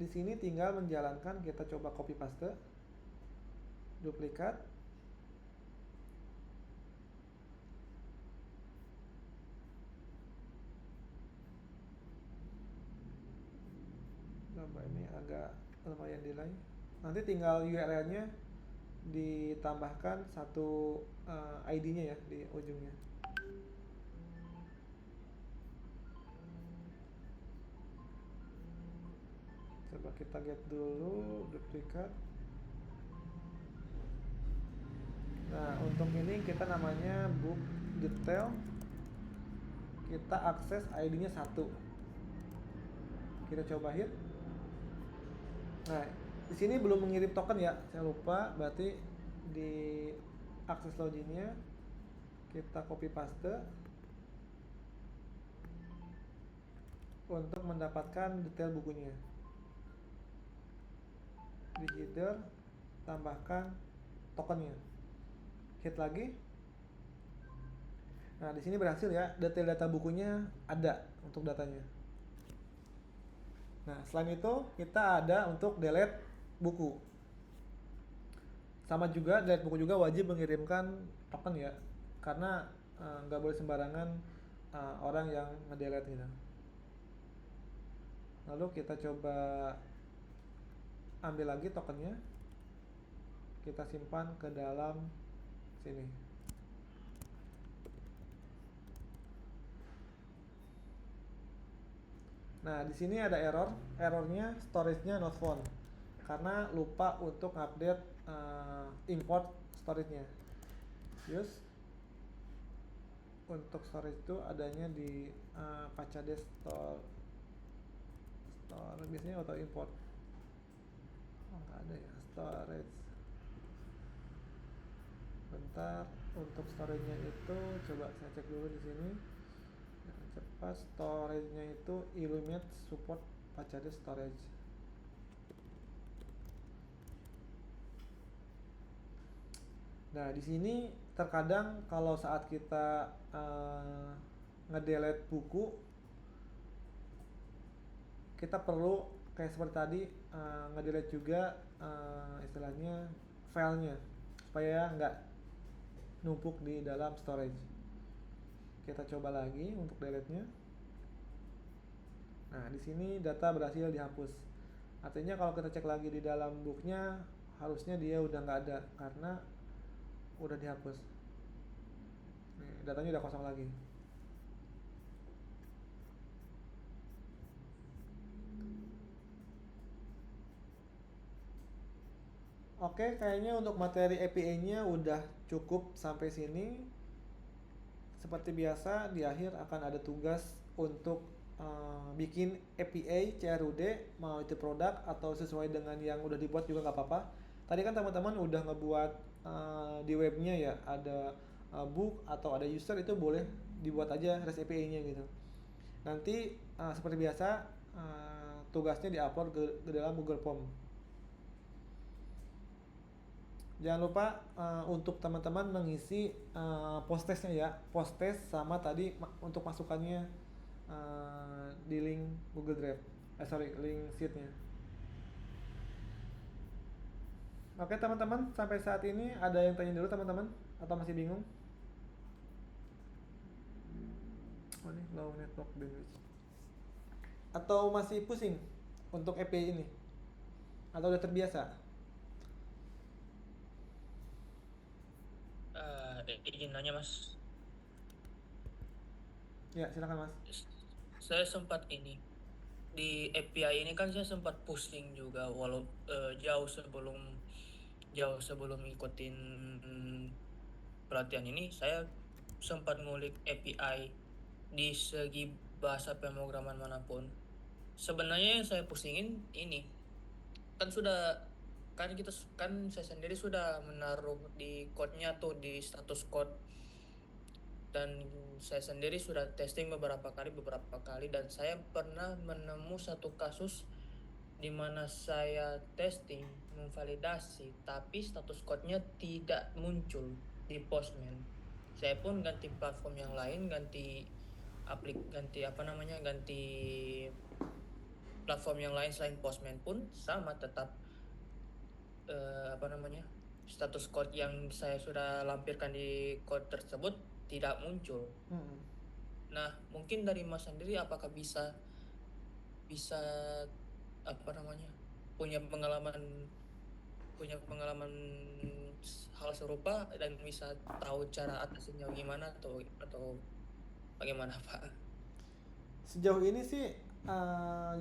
di sini tinggal menjalankan, kita coba copy paste, duplikat, gambar ini agak lumayan delay. Nanti tinggal URL-nya ditambahkan satu ID-nya ya di ujungnya. Coba kita get dulu, duplikat. Nah, untuk ini kita namanya book detail. Kita akses ID-nya 1. Kita coba hit. Nah, di sini belum mengirim token ya, saya lupa. Berarti di akses loginnya kita copy paste untuk mendapatkan detail bukunya. Di header tambahkan tokennya. Hit lagi. Nah, di sini berhasil ya, detail data bukunya ada untuk datanya. Nah, selain itu kita ada untuk delete buku. Sama juga delete buku juga wajib mengirimkan token ya, karena nggak boleh sembarangan orang yang ngedelete gitu. Lalu kita coba ambil lagi tokennya, kita simpan ke dalam sini. Nah, di sini ada errornya storage-nya not found karena lupa untuk update import storage-nya. Use untuk storage itu adanya di Pachade store biasanya auto import. Oh, nggak ada ya storage. Bentar, untuk storage-nya itu coba saya cek dulu di sini. Yang cepat storage-nya itu Illuminate support Pachade storage. Nah, di sini terkadang kalau saat kita ngedelete buku, kita perlu kayak seperti tadi ngedelete juga istilahnya filenya supaya nggak numpuk di dalam storage. Kita coba lagi untuk delete-nya. Nah, di sini data berhasil dihapus. Artinya kalau kita cek lagi di dalam booknya, harusnya dia udah nggak ada karena udah dihapus. Nih, datanya udah kosong lagi. Oke, kayaknya untuk materi API-nya udah cukup sampai sini. Seperti biasa, di akhir akan ada tugas untuk bikin API CRUD, mau itu produk atau sesuai dengan yang udah dibuat juga nggak apa-apa. Tadi kan teman-teman udah ngebuat di webnya ya, ada book atau ada user, itu boleh dibuat aja REST API-nya gitu. Nanti seperti biasa tugasnya diupload ke dalam Google Form. Jangan lupa untuk teman-teman mengisi post testnya ya, post test sama tadi untuk masukannya di link Google Drive, link sheet-nya. Oke teman-teman, sampai saat ini ada yang tanya dulu teman-teman atau masih bingung? Oh ini low network bandwidth. Atau masih pusing untuk API ini? Atau udah terbiasa? Izin nanya mas. Ya silakan mas. Saya sempat ini di API ini kan saya sempat pusing juga walau jauh sebelum ikutin pelatihan ini saya sempat ngulik API di segi bahasa pemrograman manapun. Sebenarnya yang saya pusingin ini kan saya sendiri sudah menaruh di code-nya tuh di status code, dan saya sendiri sudah testing beberapa kali dan saya pernah menemu satu kasus di mana saya testing memvalidasi tapi status code-nya tidak muncul di Postman. Saya pun ganti platform yang lain, ganti platform yang lain selain Postman pun sama, tetap status code yang saya sudah lampirkan di code tersebut tidak muncul. Nah, mungkin dari Mas sendiri apakah bisa punya pengalaman hal serupa dan bisa tahu cara atasinya gimana atau bagaimana Pak? Sejauh ini sih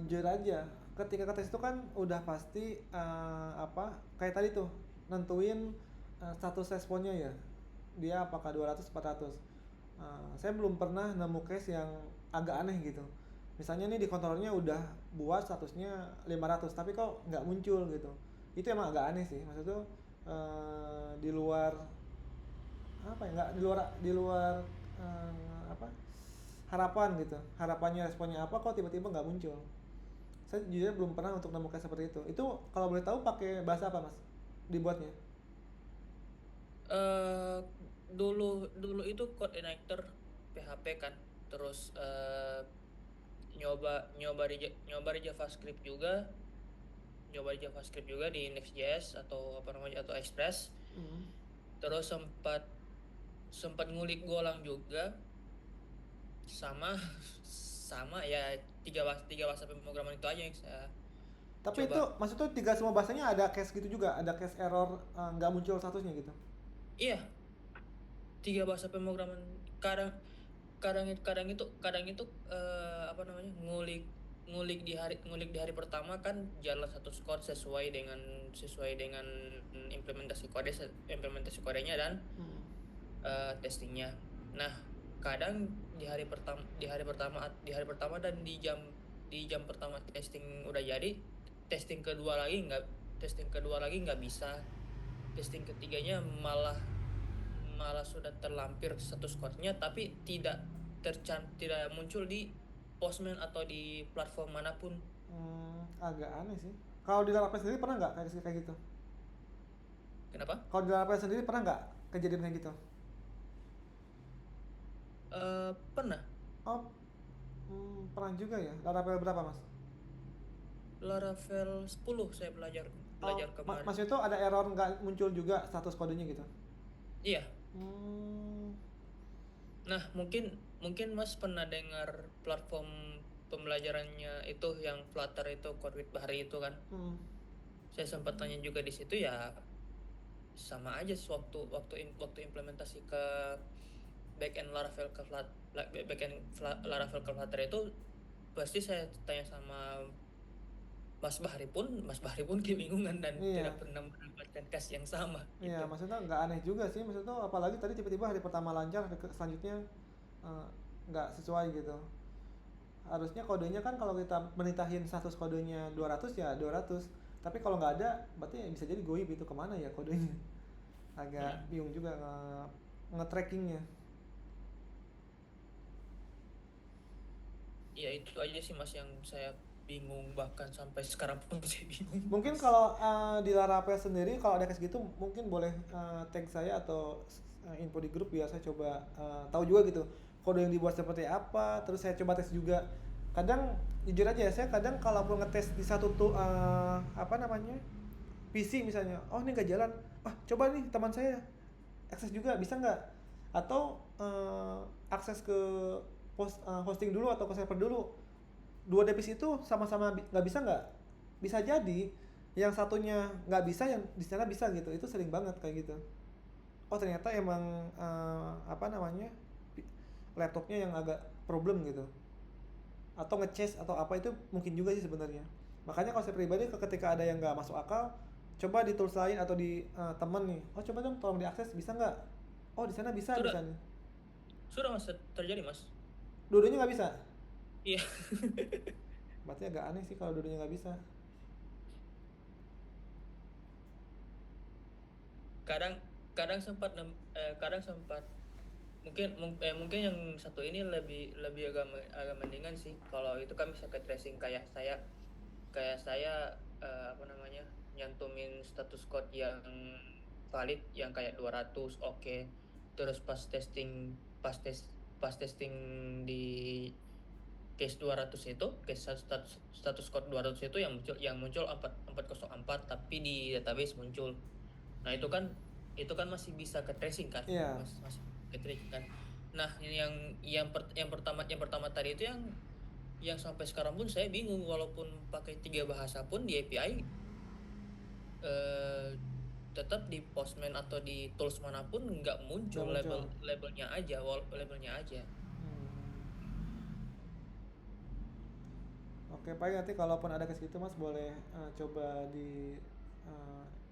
jujur aja, ketika ngetes itu kan udah pasti kayak tadi tuh nentuin status responnya ya, dia apakah 200 400. Saya belum pernah nemu case yang agak aneh gitu. Misalnya nih di kontrolnya udah buat statusnya 500 tapi kok nggak muncul gitu. Itu emang agak aneh sih. Maksud tuh di luar apa ya, nggak di luar harapan gitu. Harapannya responnya apa kok tiba-tiba nggak muncul. Saya jujur belum pernah untuk nemu case seperti itu. Itu kalau boleh tahu pakai bahasa apa Mas dibuatnya? Dulu itu coordinator PHP kan, terus nyoba di JavaScript juga, di Next.js atau apa namanya atau Express. Terus sempat ngulik Golang juga, sama ya tiga bahasa pemrograman itu aja yang saya Tapi coba. itu maksudnya tiga semua bahasanya ada case gitu juga, ada case error nggak muncul statusnya gitu? Iya, 3 bahasa pemrograman. Kadang itu apa namanya ngulik di hari pertama kan jalan satu skor sesuai dengan implementasi kodenya dan testingnya. Nah, kadang di hari pertama dan di jam pertama testing udah jadi, testing kedua lagi nggak bisa, testing ketiganya malah sudah terlampir satu squadnya tapi tidak muncul di Postman atau di platform manapun. Agak aneh sih. Kalau di Laravel sendiri pernah nggak kayak gitu? Kenapa? Kalau di Laravel sendiri pernah nggak kejadian kayak gitu? Pernah. Oh, pernah juga ya. Laravel berapa Mas? Laravel 10 saya belajar kemarin. Maksudnya itu ada error nggak muncul juga status kodenya gitu? Iya. Nah, mungkin Mas pernah dengar platform pembelajarannya itu yang Flutter itu, Code with Bahari itu kan? Saya sempat tanya juga di situ ya, sama aja waktu implementasi ke backend Laravel ke Flutter itu pasti saya tanya sama Mas Bahri pun kebingungan dan tidak pernah mendapatkan case yang sama. Iya, maksudnya nggak aneh juga sih, maksudnya apalagi tadi tiba-tiba hari pertama lancar, hari selanjutnya nggak sesuai gitu. Harusnya kodenya kan kalau kita menitahin status kodenya 200 ya 200, tapi kalau nggak ada berarti bisa jadi goib itu kemana ya kodenya. Agak bingung juga nge-trackingnya. Ya itu aja sih Mas yang saya bingung, bahkan sampai sekarang pun saya bingung. Mungkin kalau di Laravel sendiri kalau ada case gitu mungkin boleh tag saya atau info di grup biar saya coba tahu juga gitu kode yang dibuat seperti apa, terus saya coba tes juga. Kadang jujur aja ya, saya kadang kalaupun ngetes di satu PC misalnya, oh ini nggak jalan, coba nih teman saya akses juga bisa nggak, atau akses ke hosting dulu atau ke server dulu. Dua device itu sama-sama nggak bisa nggak? Bisa jadi yang satunya nggak bisa, yang di sana bisa gitu. Itu sering banget kayak gitu. Oh ternyata emang laptopnya yang agak problem gitu. Atau nge-chase atau apa, itu mungkin juga sih sebenarnya. Makanya kalau saya pribadi ketika ada yang nggak masuk akal, coba di tools lain atau di teman nih. Oh coba dong tolong diakses, bisa nggak? Oh di sana bisa misalnya. Sudah Mas, terjadi Mas. Dua-duanya nggak bisa? Iya. Berarti agak aneh sih kalau dua-duanya nggak bisa. Kadang sempat mungkin yang satu ini lebih agak mendingan sih. Kalau itu kan bisa ke tracing kayak saya nyantumin status code yang valid yang kayak 200 oke. Terus pas testing di case 200 itu, case status code 200 itu yang muncul 404 tapi di database muncul. Nah, itu kan masih bisa ke tracing kan? Iya. Masih ke tracing kan. Nah, yang pertama tadi itu yang sampai sekarang pun saya bingung, walaupun pakai 3 bahasa pun di API tetap di Postman atau di tools manapun nggak muncul Nggak muncul. labelnya aja. Oke, paling nanti kalaupun ada case gitu Mas boleh coba di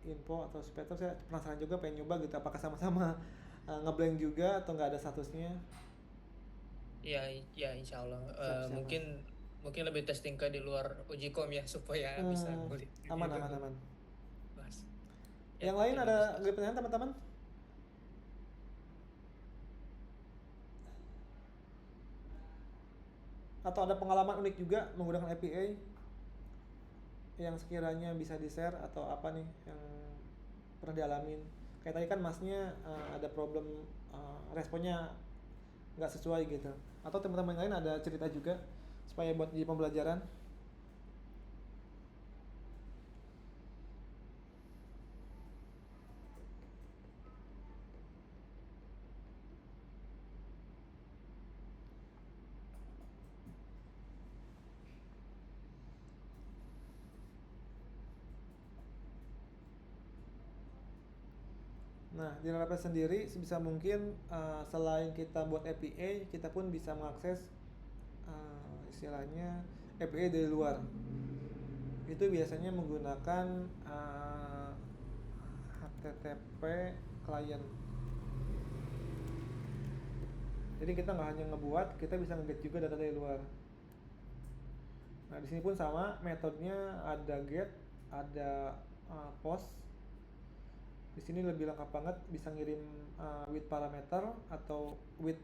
info atau supaya saya penasaran juga pengen nyoba gitu apakah sama-sama ngeblank juga atau nggak ada statusnya. Ya insya Allah. Siap, Mungkin lebih testing ke di luar uji kom ya supaya bisa kulit. Aman. Mas. Yang lain ada pertanyaan teman-teman? Atau ada pengalaman unik juga menggunakan API yang sekiranya bisa di-share atau apa nih yang pernah dialamin? Kayak tadi kan Masnya ada problem responnya nggak sesuai gitu. Atau teman-teman lain ada cerita juga supaya buat jadi pembelajaran? Nah, di Laravel sendiri sebisa mungkin selain kita buat API, kita pun bisa mengakses istilahnya API dari luar. Itu biasanya menggunakan HTTP client. Jadi kita nggak hanya ngebuat, kita bisa nge-get juga data dari luar. Nah, di sini pun sama, metodenya ada get, ada post. Di sini lebih lengkap banget, bisa ngirim with parameter atau with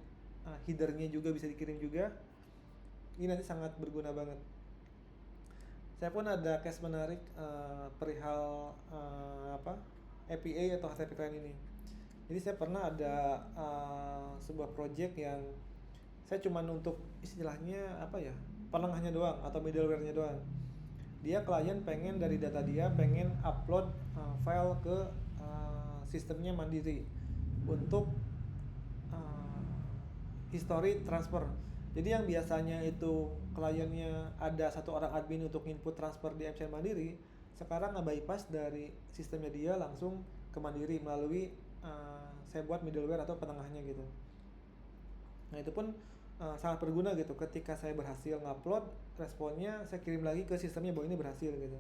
headernya juga bisa dikirim juga. Ini nanti sangat berguna banget. Saya pun ada case menarik perihal API atau HTTP client ini. Jadi saya pernah ada sebuah project yang saya cuman untuk istilahnya penengahnya doang atau middleware-nya doang. Dia klien pengen dari data dia pengen upload file ke sistemnya mandiri untuk history transfer. Jadi yang biasanya itu kliennya ada satu orang admin untuk input transfer di MCN Mandiri, sekarang nge-bypass dari sistemnya dia langsung ke Mandiri melalui saya buat middleware atau penengahnya gitu. Nah itu pun sangat berguna gitu. Ketika saya berhasil ngupload, responnya saya kirim lagi ke sistemnya bahwa ini berhasil gitu.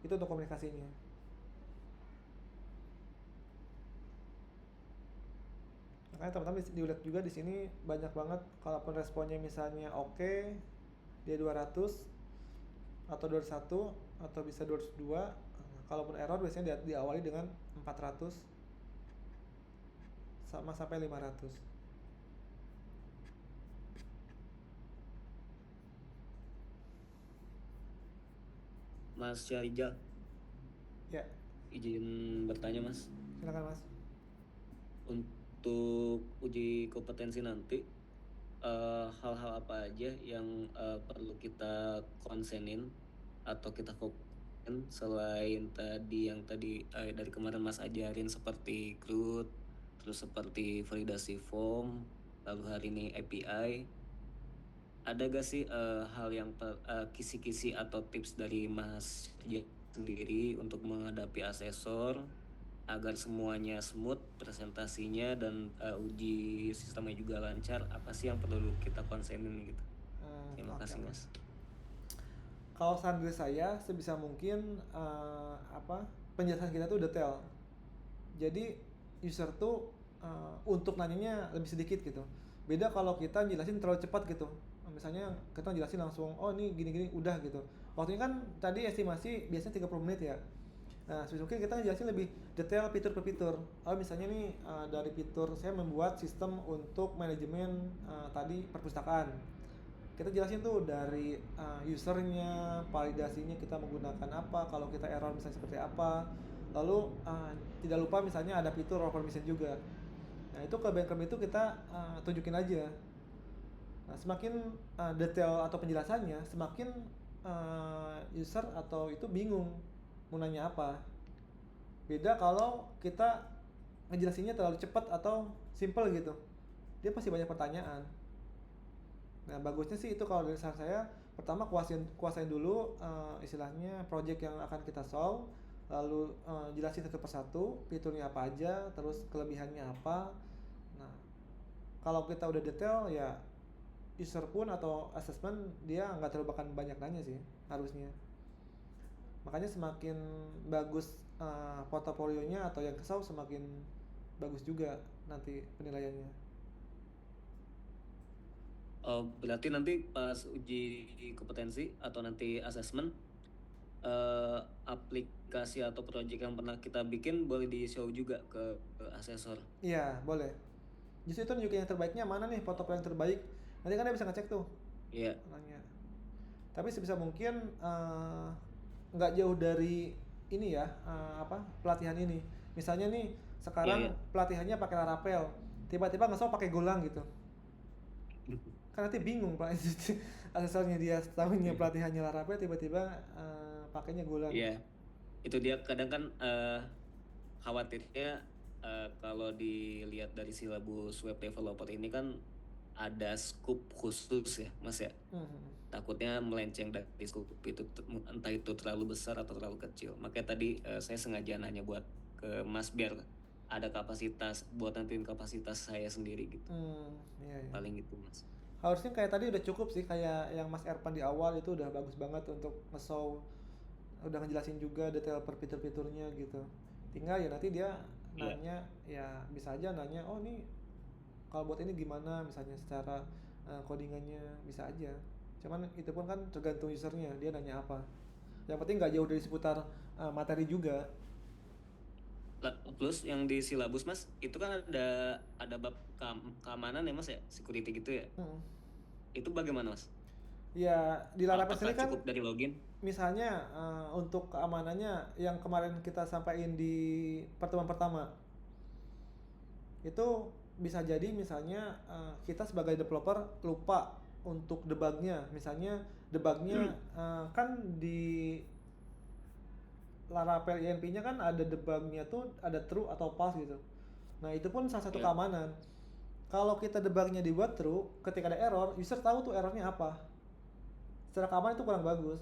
Itu untuk komunikasinya. Makanya teman-teman dilihat juga di sini banyak banget kalaupun responnya misalnya oke, dia 200 atau 201 atau bisa 202. Kalaupun error biasanya diawali dengan 400 sama sampai 500. Mas Syarijal. Ya. Izin bertanya Mas. Silakan Mas. Untuk uji kompetensi nanti hal-hal apa aja yang perlu kita konsenin atau kita fokusin selain yang tadi dari kemarin Mas ajarin seperti CRUD, terus seperti validasi form, lalu hari ini API. Ada gak sih hal yang kisi-kisi atau tips dari Mas sendiri untuk menghadapi asesor agar semuanya smooth presentasinya dan uji sistemnya juga lancar? Apa sih yang perlu kita konsenin gitu? Terima kasih Mas. Kalau saran dari saya sebisa mungkin penjelasan kita tuh detail. Jadi user tuh untuk nanyanya lebih sedikit gitu. Beda kalau kita jelasin terlalu cepat gitu. Misalnya kita jelasin langsung, oh ini gini-gini udah gitu. Waktunya kan tadi estimasi biasanya 30 menit ya. Nah, mungkin kita jelasin lebih detail fitur per fitur. Misalnya nih dari fitur saya membuat sistem untuk manajemen tadi perpustakaan. Kita jelasin tuh dari usernya, validasinya kita menggunakan apa, kalau kita error misalnya seperti apa. Lalu tidak lupa misalnya ada fitur role permission juga. Nah itu kelebihan itu kita tunjukin aja. Nah, semakin detail atau penjelasannya, semakin user atau itu bingung mau nanya apa. Beda kalau kita ngejelasinnya terlalu cepat atau simple gitu, dia pasti banyak pertanyaan. Nah bagusnya sih itu kalau dari saran saya, pertama kuasain dulu istilahnya project yang akan kita solve, lalu jelasin satu persatu fiturnya apa aja, terus kelebihannya apa. Nah, kalau kita udah detail ya user pun atau assessment dia nggak terlalu bakal banyak nanya sih harusnya. Makanya semakin bagus portofolionya atau yang kesau semakin bagus juga nanti penilaiannya. Berarti nanti pas uji kompetensi atau nanti assessment, aplikasi atau project yang pernah kita bikin boleh di-show juga ke asesor. Iya, boleh. Justru itu nunjukin yang terbaiknya mana nih, portofolio yang terbaik. Nanti kan dia bisa ngecek tuh. Iya. Nanya. Tapi sebisa mungkin nggak jauh dari ini ya, pelatihan ini. Misalnya nih sekarang pelatihannya pakai Laravel, tiba-tiba nge-show pakai Golang gitu. Kan nanti bingung Pak asesornya, dia setahunnya pelatihannya Laravel tiba-tiba pakainya Golang. Iya. Itu dia kadang kan khawatirnya kalau dilihat dari silabus web developer ini kan ada scoop khusus ya Mas ya. Takutnya melenceng dari scoop itu, entah itu terlalu besar atau terlalu kecil. Makanya tadi saya sengaja nanya buat ke Mas biar ada kapasitas buat nentuin kapasitas saya sendiri gitu. Iya. Paling gitu Mas. Harusnya kayak tadi udah cukup sih, kayak yang Mas Erpan di awal itu udah bagus banget untuk nge-show, udah ngejelasin juga detail per fitur-fiturnya gitu. Tinggal ya nanti dia nanya, ya bisa aja nanya, oh nih kalau buat ini gimana misalnya secara codingannya, bisa aja. Cuman itu pun kan tergantung usernya, dia nanya apa. Yang penting nggak jauh dari seputar materi juga. Plus yang di silabus Mas itu kan ada bab keamanan ya Mas ya, security gitu ya. Itu bagaimana Mas? Ya di Laravel sendiri kan cukup dari login? Misalnya untuk keamanannya yang kemarin kita sampaikan di pertemuan pertama itu bisa jadi misalnya kita sebagai developer lupa untuk debugnya. Misalnya debugnya kan di Laravel INP-nya kan ada debugnya tuh ada true atau false gitu. Nah itu pun salah satu keamanan. Kalau kita debugnya dibuat true, ketika ada error, user tahu tuh errornya apa. Secara keamanan itu kurang bagus.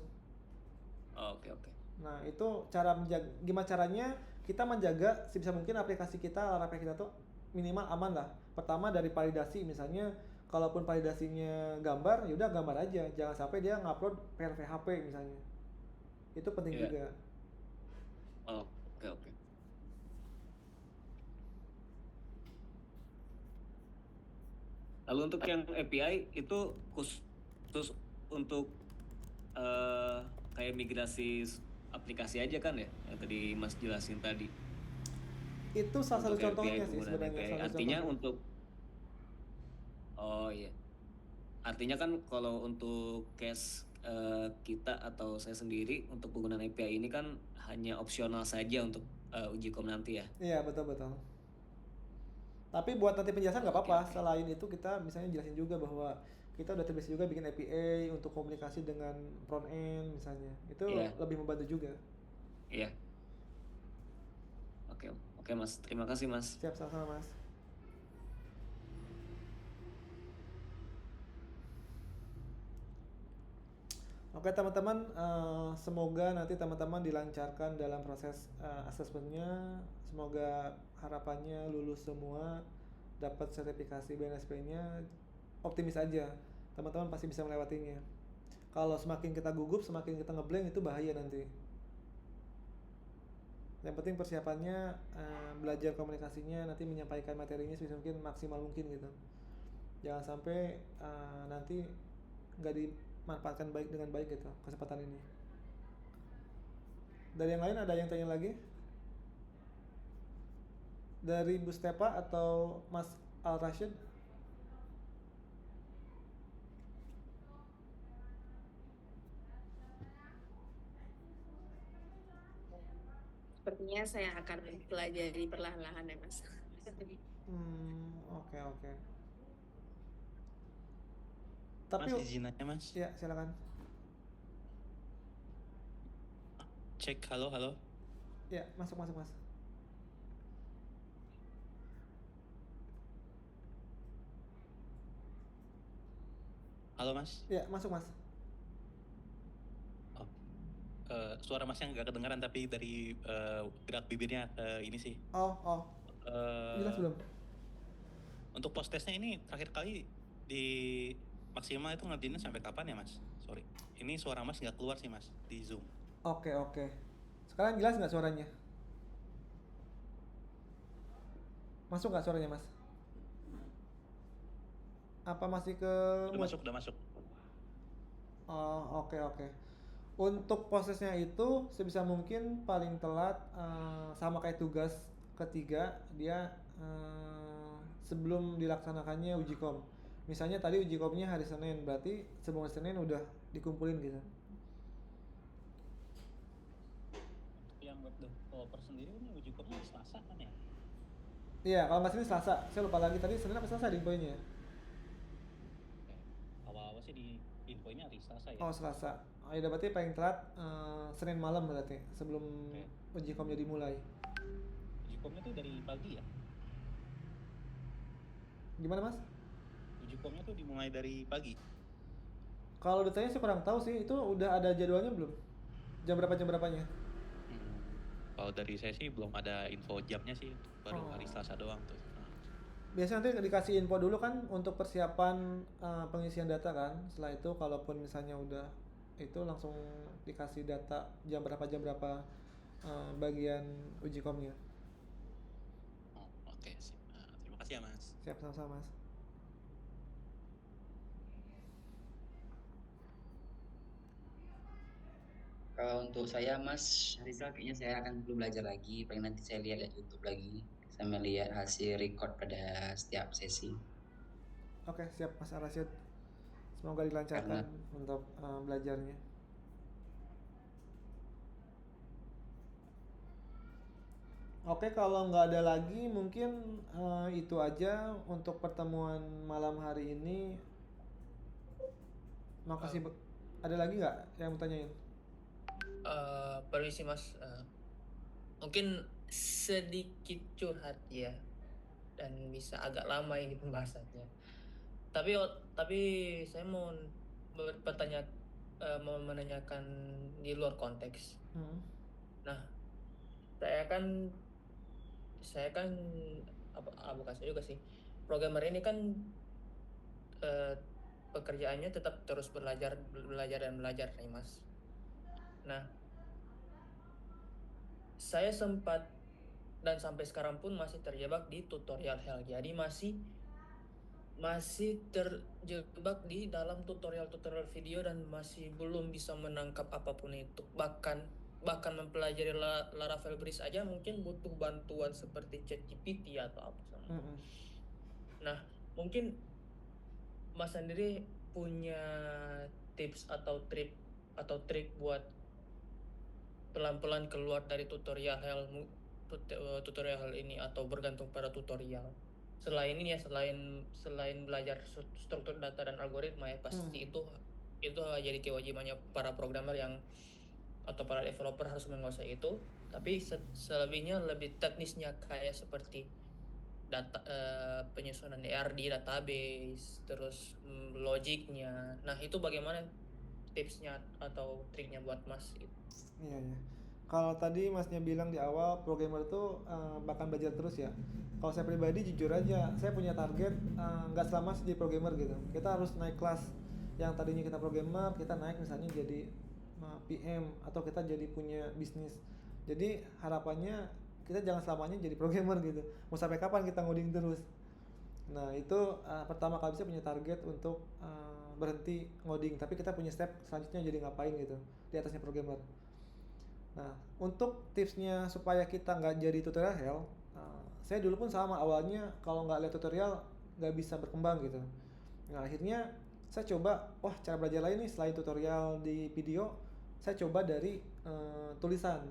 Oke. Nah itu cara gimana caranya kita menjaga sebisa mungkin aplikasi kita, Laravel kita tuh minimal aman lah. Pertama dari validasi, misalnya kalaupun validasinya gambar, yaudah gambar aja, jangan sampai dia ngupload PHP misalnya. Itu penting juga. Oke. Lalu untuk yang API itu khusus untuk kayak migrasi aplikasi aja kan ya, yang tadi Mas jelasin tadi. Itu salah satu contohnya sih sebenarnya. Artinya untuk artinya kan kalau untuk case kita atau saya sendiri untuk penggunaan API ini kan hanya opsional saja untuk uji kom nanti ya. Iya betul. Tapi buat nanti penjelasan nggak apa-apa. Selain itu kita misalnya jelasin juga bahwa kita udah terbiasa juga bikin API untuk komunikasi dengan front end misalnya. Itu lebih membantu juga. Iya. Oke Mas, terima kasih Mas. Siap, sama-sama Mas. Oke teman-teman, semoga nanti teman-teman dilancarkan dalam proses asesmennya. Semoga harapannya lulus semua, dapat sertifikasi BNSP-nya. Optimis aja, teman-teman pasti bisa melewatinya. Kalau semakin kita gugup, semakin kita ngeblank, itu bahaya nanti. Yang penting persiapannya, belajar komunikasinya, nanti menyampaikan materinya sebisa mungkin maksimal mungkin gitu. Jangan sampai nanti nggak dimanfaatkan dengan baik gitu kesempatan ini. Dari yang lain ada yang tanya lagi? Dari Bu Stepa atau Mas Al Rashid? Sepertinya saya akan pelajari perlahan-lahan ya Mas. Oke. Tapi Mas izin aja Mas. Ya silakan. Cek halo. Ya masuk Mas. Halo Mas. Ya masuk Mas. suara masnya nggak kedengaran tapi dari gerak bibirnya ini sih. Oh, jelas Eh, belum? untuk post testnya ini terakhir kali di maksimal itu ngerjainnya sampai kapan ya mas? Sorry, ini suara mas nggak keluar sih mas di Zoom. Oke. Sekarang jelas nggak suaranya? Masuk nggak suaranya, Mas? Apa masih ke mute? Udah masuk. Oh, oke. Untuk prosesnya itu sebisa mungkin paling telat sama kayak tugas ketiga dia sebelum dilaksanakannya uji kom. Misalnya tadi uji komnya hari Senin, berarti sebelum hari Senin udah dikumpulin gitu. Untuk yang web developer sendiri ini uji komnya Selasa kan ya? Iya, kalau nggak Senin Selasa. Saya lupa lagi tadi Senin apa Selasa di infonya. Awal-awal sih di infonya hari Selasa ya. Oh, Selasa. Oh, ya berarti paling telat Senin malam berarti sebelum uji komnya dimulai. Uji komnya tuh dari pagi ya? Gimana, Mas? Uji komnya tuh dimulai dari pagi. Kalau detailnya sih kurang tahu sih, itu udah ada jadwalnya belum? Jam berapanya? Kalau dari saya sih belum ada info jamnya sih, baru hari Selasa doang tuh. Biasanya nanti dikasih info dulu kan untuk persiapan pengisian data kan. Setelah itu kalaupun misalnya udah itu langsung dikasih data jam berapa bagian uji komnya. Oke, sip. Terima kasih ya mas. Siap, sama-sama, Mas. Kalau untuk saya Mas Rizal kayaknya saya akan perlu belajar lagi. Paling nanti saya lihat YouTube lagi sama lihat hasil record pada setiap sesi. Oke, siap Mas Arasyid. Semoga dilancarkan untuk belajarnya. Oke, kalau nggak ada lagi mungkin itu aja untuk pertemuan malam hari ini. Makasih. Ada lagi nggak yang mau tanyain? Permisi mas, mungkin sedikit curhat ya, dan bisa agak lama ini pembahasannya. Tapi saya mau mau menanyakan di luar konteks. Nah, saya kan bukan saya juga sih, programmer ini kan pekerjaannya tetap terus belajar nih mas. Nah, saya sempat dan sampai sekarang pun masih terjebak di tutorial hell. Jadi masih terjebak di dalam tutorial video dan masih belum bisa menangkap apapun itu. Bahkan mempelajari Laravel Bridge aja mungkin butuh bantuan seperti ChatGPT atau apa sama. Nah, mungkin Mas sendiri punya tips atau trik buat pelan-pelan keluar dari tutorial hell ini atau bergantung pada tutorial. Selain ini ya, selain belajar struktur data dan algoritma ya, pasti itu jadi kewajibannya para programmer atau para developer harus menguasai itu. Tapi selebihnya lebih teknisnya kayak seperti data penyusunan ERD database, terus logiknya. Nah, itu bagaimana tipsnya atau triknya buat Mas gitu? Iya. Kalau tadi Masnya bilang di awal programmer tuh bakal belajar terus ya. Kalau saya pribadi jujur aja, saya punya target nggak selama jadi programmer gitu. Kita harus naik kelas. Yang tadinya kita programmer, kita naik misalnya jadi PM atau kita jadi punya bisnis. Jadi harapannya kita jangan selamanya jadi programmer gitu. Mau sampai kapan kita ngoding terus? Nah itu pertama kali saya punya target untuk berhenti ngoding. Tapi kita punya step selanjutnya jadi ngapain gitu di atasnya programmer. Nah, untuk tipsnya supaya kita nggak jadi tutorial hell, saya dulu pun sama awalnya kalau nggak lihat tutorial nggak bisa berkembang gitu. Nah, akhirnya saya coba, cara belajar lain nih selain tutorial di video, saya coba dari tulisan.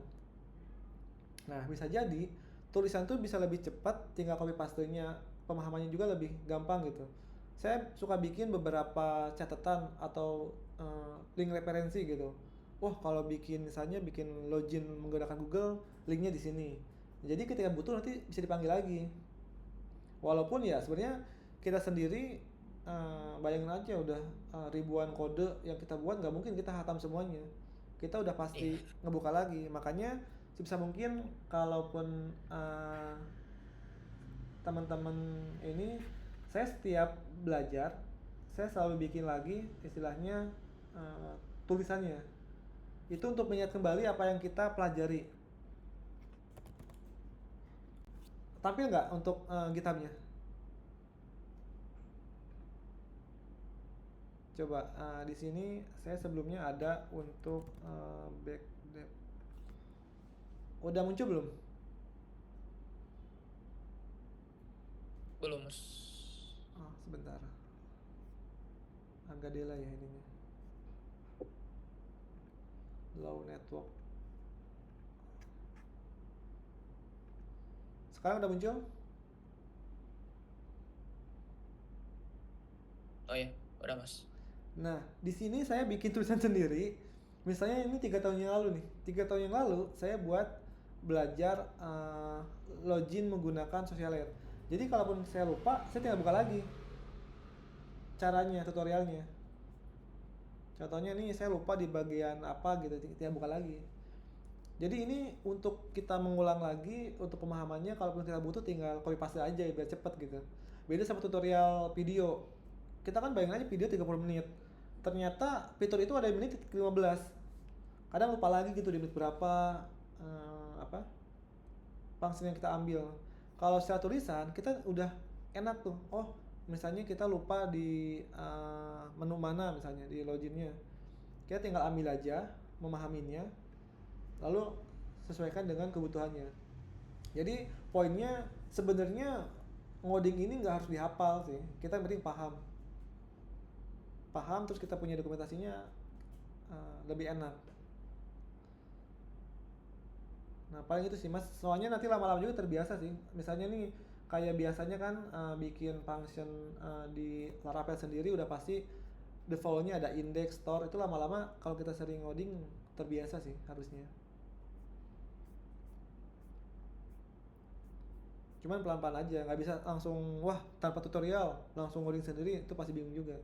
Nah, bisa jadi tulisan tuh bisa lebih cepat, tinggal copy paste-nya, pemahamannya juga lebih gampang gitu. Saya suka bikin beberapa catatan atau link referensi gitu. Kalau misalnya bikin login menggunakan Google, linknya di sini. Jadi ketika butuh nanti bisa dipanggil lagi. Walaupun ya sebenarnya kita sendiri bayangin aja udah ribuan kode yang kita buat, nggak mungkin kita hatam semuanya. kita udah pasti ngebuka lagi. Makanya sebisa mungkin kalaupun teman-teman ini, saya setiap belajar saya selalu bikin lagi istilahnya tulisannya, itu untuk mengingat kembali apa yang kita pelajari. Tampil nggak untuk GitHub-nya? Coba di sini saya sebelumnya ada untuk back dev. Udah muncul belum? Belum, Mas. Oh, sebentar. Agak delay ya ininya. Low network. Sekarang udah muncul? Oh ya, udah, Mas. Nah, di sini saya bikin tulisan sendiri. Misalnya ini 3 tahun yang lalu nih. 3 tahun yang lalu saya buat belajar login menggunakan Socialite. Jadi kalaupun saya lupa, saya tinggal buka lagi caranya, tutorialnya. Contohnya nih saya lupa di bagian apa gitu, tinggal buka lagi. Jadi ini untuk kita mengulang lagi, untuk pemahamannya kalaupun kita butuh tinggal copy paste aja biar cepet gitu. Beda sama tutorial video. Kita kan bayangin aja video 30 menit. Ternyata fitur itu ada di menit 15. Kadang lupa lagi gitu di menit berapa function yang kita ambil. Kalau secara tulisan kita udah enak tuh. Oh, misalnya kita lupa di menu mana misalnya di loginnya. Kita tinggal ambil aja, memahaminya, lalu sesuaikan dengan kebutuhannya. Jadi poinnya sebenarnya ngoding ini nggak harus dihafal sih. Kita yang penting paham terus kita punya dokumentasinya lebih enak. Nah paling itu sih Mas, soalnya nanti lama-lama juga terbiasa sih. Misalnya nih kayak biasanya kan bikin function di Laravel sendiri udah pasti defaultnya ada index, store, itu lama-lama kalau kita sering ngoding terbiasa sih harusnya. Cuman pelan-pelan aja, nggak bisa langsung wah tanpa tutorial langsung ngoding sendiri, itu pasti bingung juga.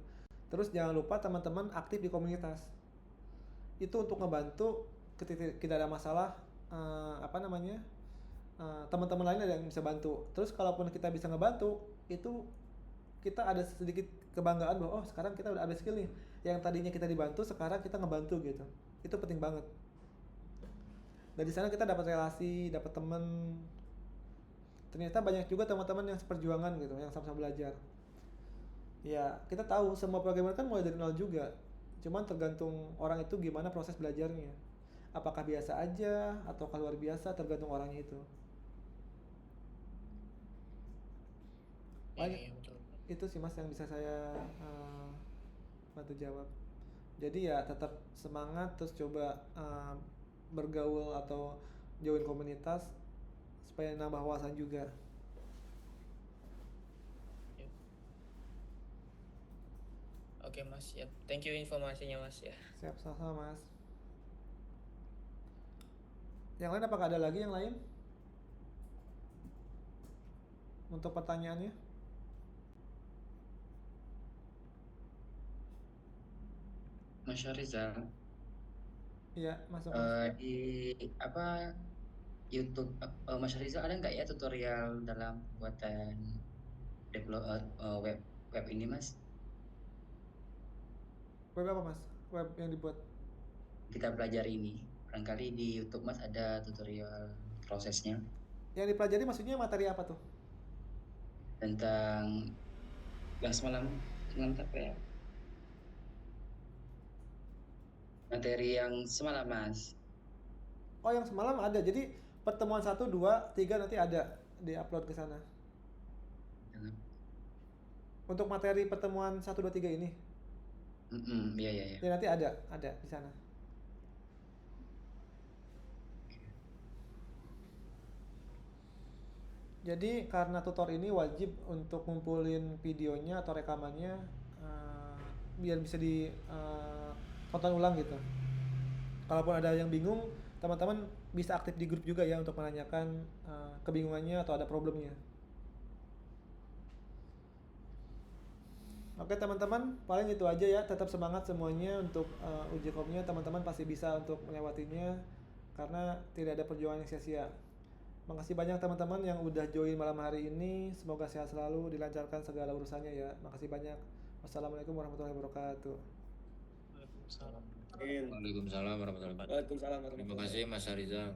Terus jangan lupa teman-teman aktif di komunitas. Itu untuk ngebantu ketika kita ada masalah teman-teman lain ada yang bisa bantu. Terus kalaupun kita bisa ngebantu, itu kita ada sedikit kebanggaan bahwa oh sekarang kita udah ada skill nih. Yang tadinya kita dibantu, sekarang kita ngebantu gitu. Itu penting banget. Dari sana kita dapat relasi, dapat teman. Ternyata banyak juga teman-teman yang seperjuangan gitu, yang sama-sama belajar. Ya, kita tahu semua programmer kan mulai dari nol juga. Cuman tergantung orang itu gimana proses belajarnya. Apakah biasa aja atau luar biasa, tergantung orangnya itu. Itu sih Mas yang bisa saya bantu jawab. Jadi ya tetap semangat, terus coba bergaul atau join komunitas supaya nambah wawasan juga. Oke Mas, ya. Thank you informasinya Mas ya. Siap, sama-sama Mas. Yang lain apakah ada lagi yang lain? Untuk pertanyaannya? Mas Rizal. Iya, masuk. Di YouTube Mas Rizal ada nggak ya tutorial dalam buatan web ini Mas? Web apa Mas? Web yang dibuat? Kita belajar ini. Barangkali di YouTube Mas ada tutorial prosesnya. Yang dipelajari maksudnya materi apa tuh? Tentang yang semalam apa ya? Materi yang semalam Mas. Oh yang semalam ada, jadi pertemuan 1, 2, 3 nanti ada di-upload ke sana. Untuk materi pertemuan 1, 2, 3 ini? Iya. Ya nanti ada di sana. Jadi karena tutor ini wajib untuk ngumpulin videonya atau rekamannya biar bisa tonton ulang gitu. Kalaupun ada yang bingung, teman-teman bisa aktif di grup juga ya untuk menanyakan kebingungannya atau ada problemnya. Oke teman-teman, paling itu aja ya. Tetap semangat semuanya untuk uji komnya. Teman-teman pasti bisa untuk melewatinya karena tidak ada perjuangan yang sia-sia. Makasih banyak teman-teman yang udah join malam hari ini. Semoga sehat selalu, dilancarkan segala urusannya ya. Makasih banyak. Wassalamualaikum warahmatullahi wabarakatuh. Waalaikumsalam. Waalaikumsalam warahmatullahi wabarakatuh. Waalaikumsalam warahmatullahi Terima kasih Mas Harizal.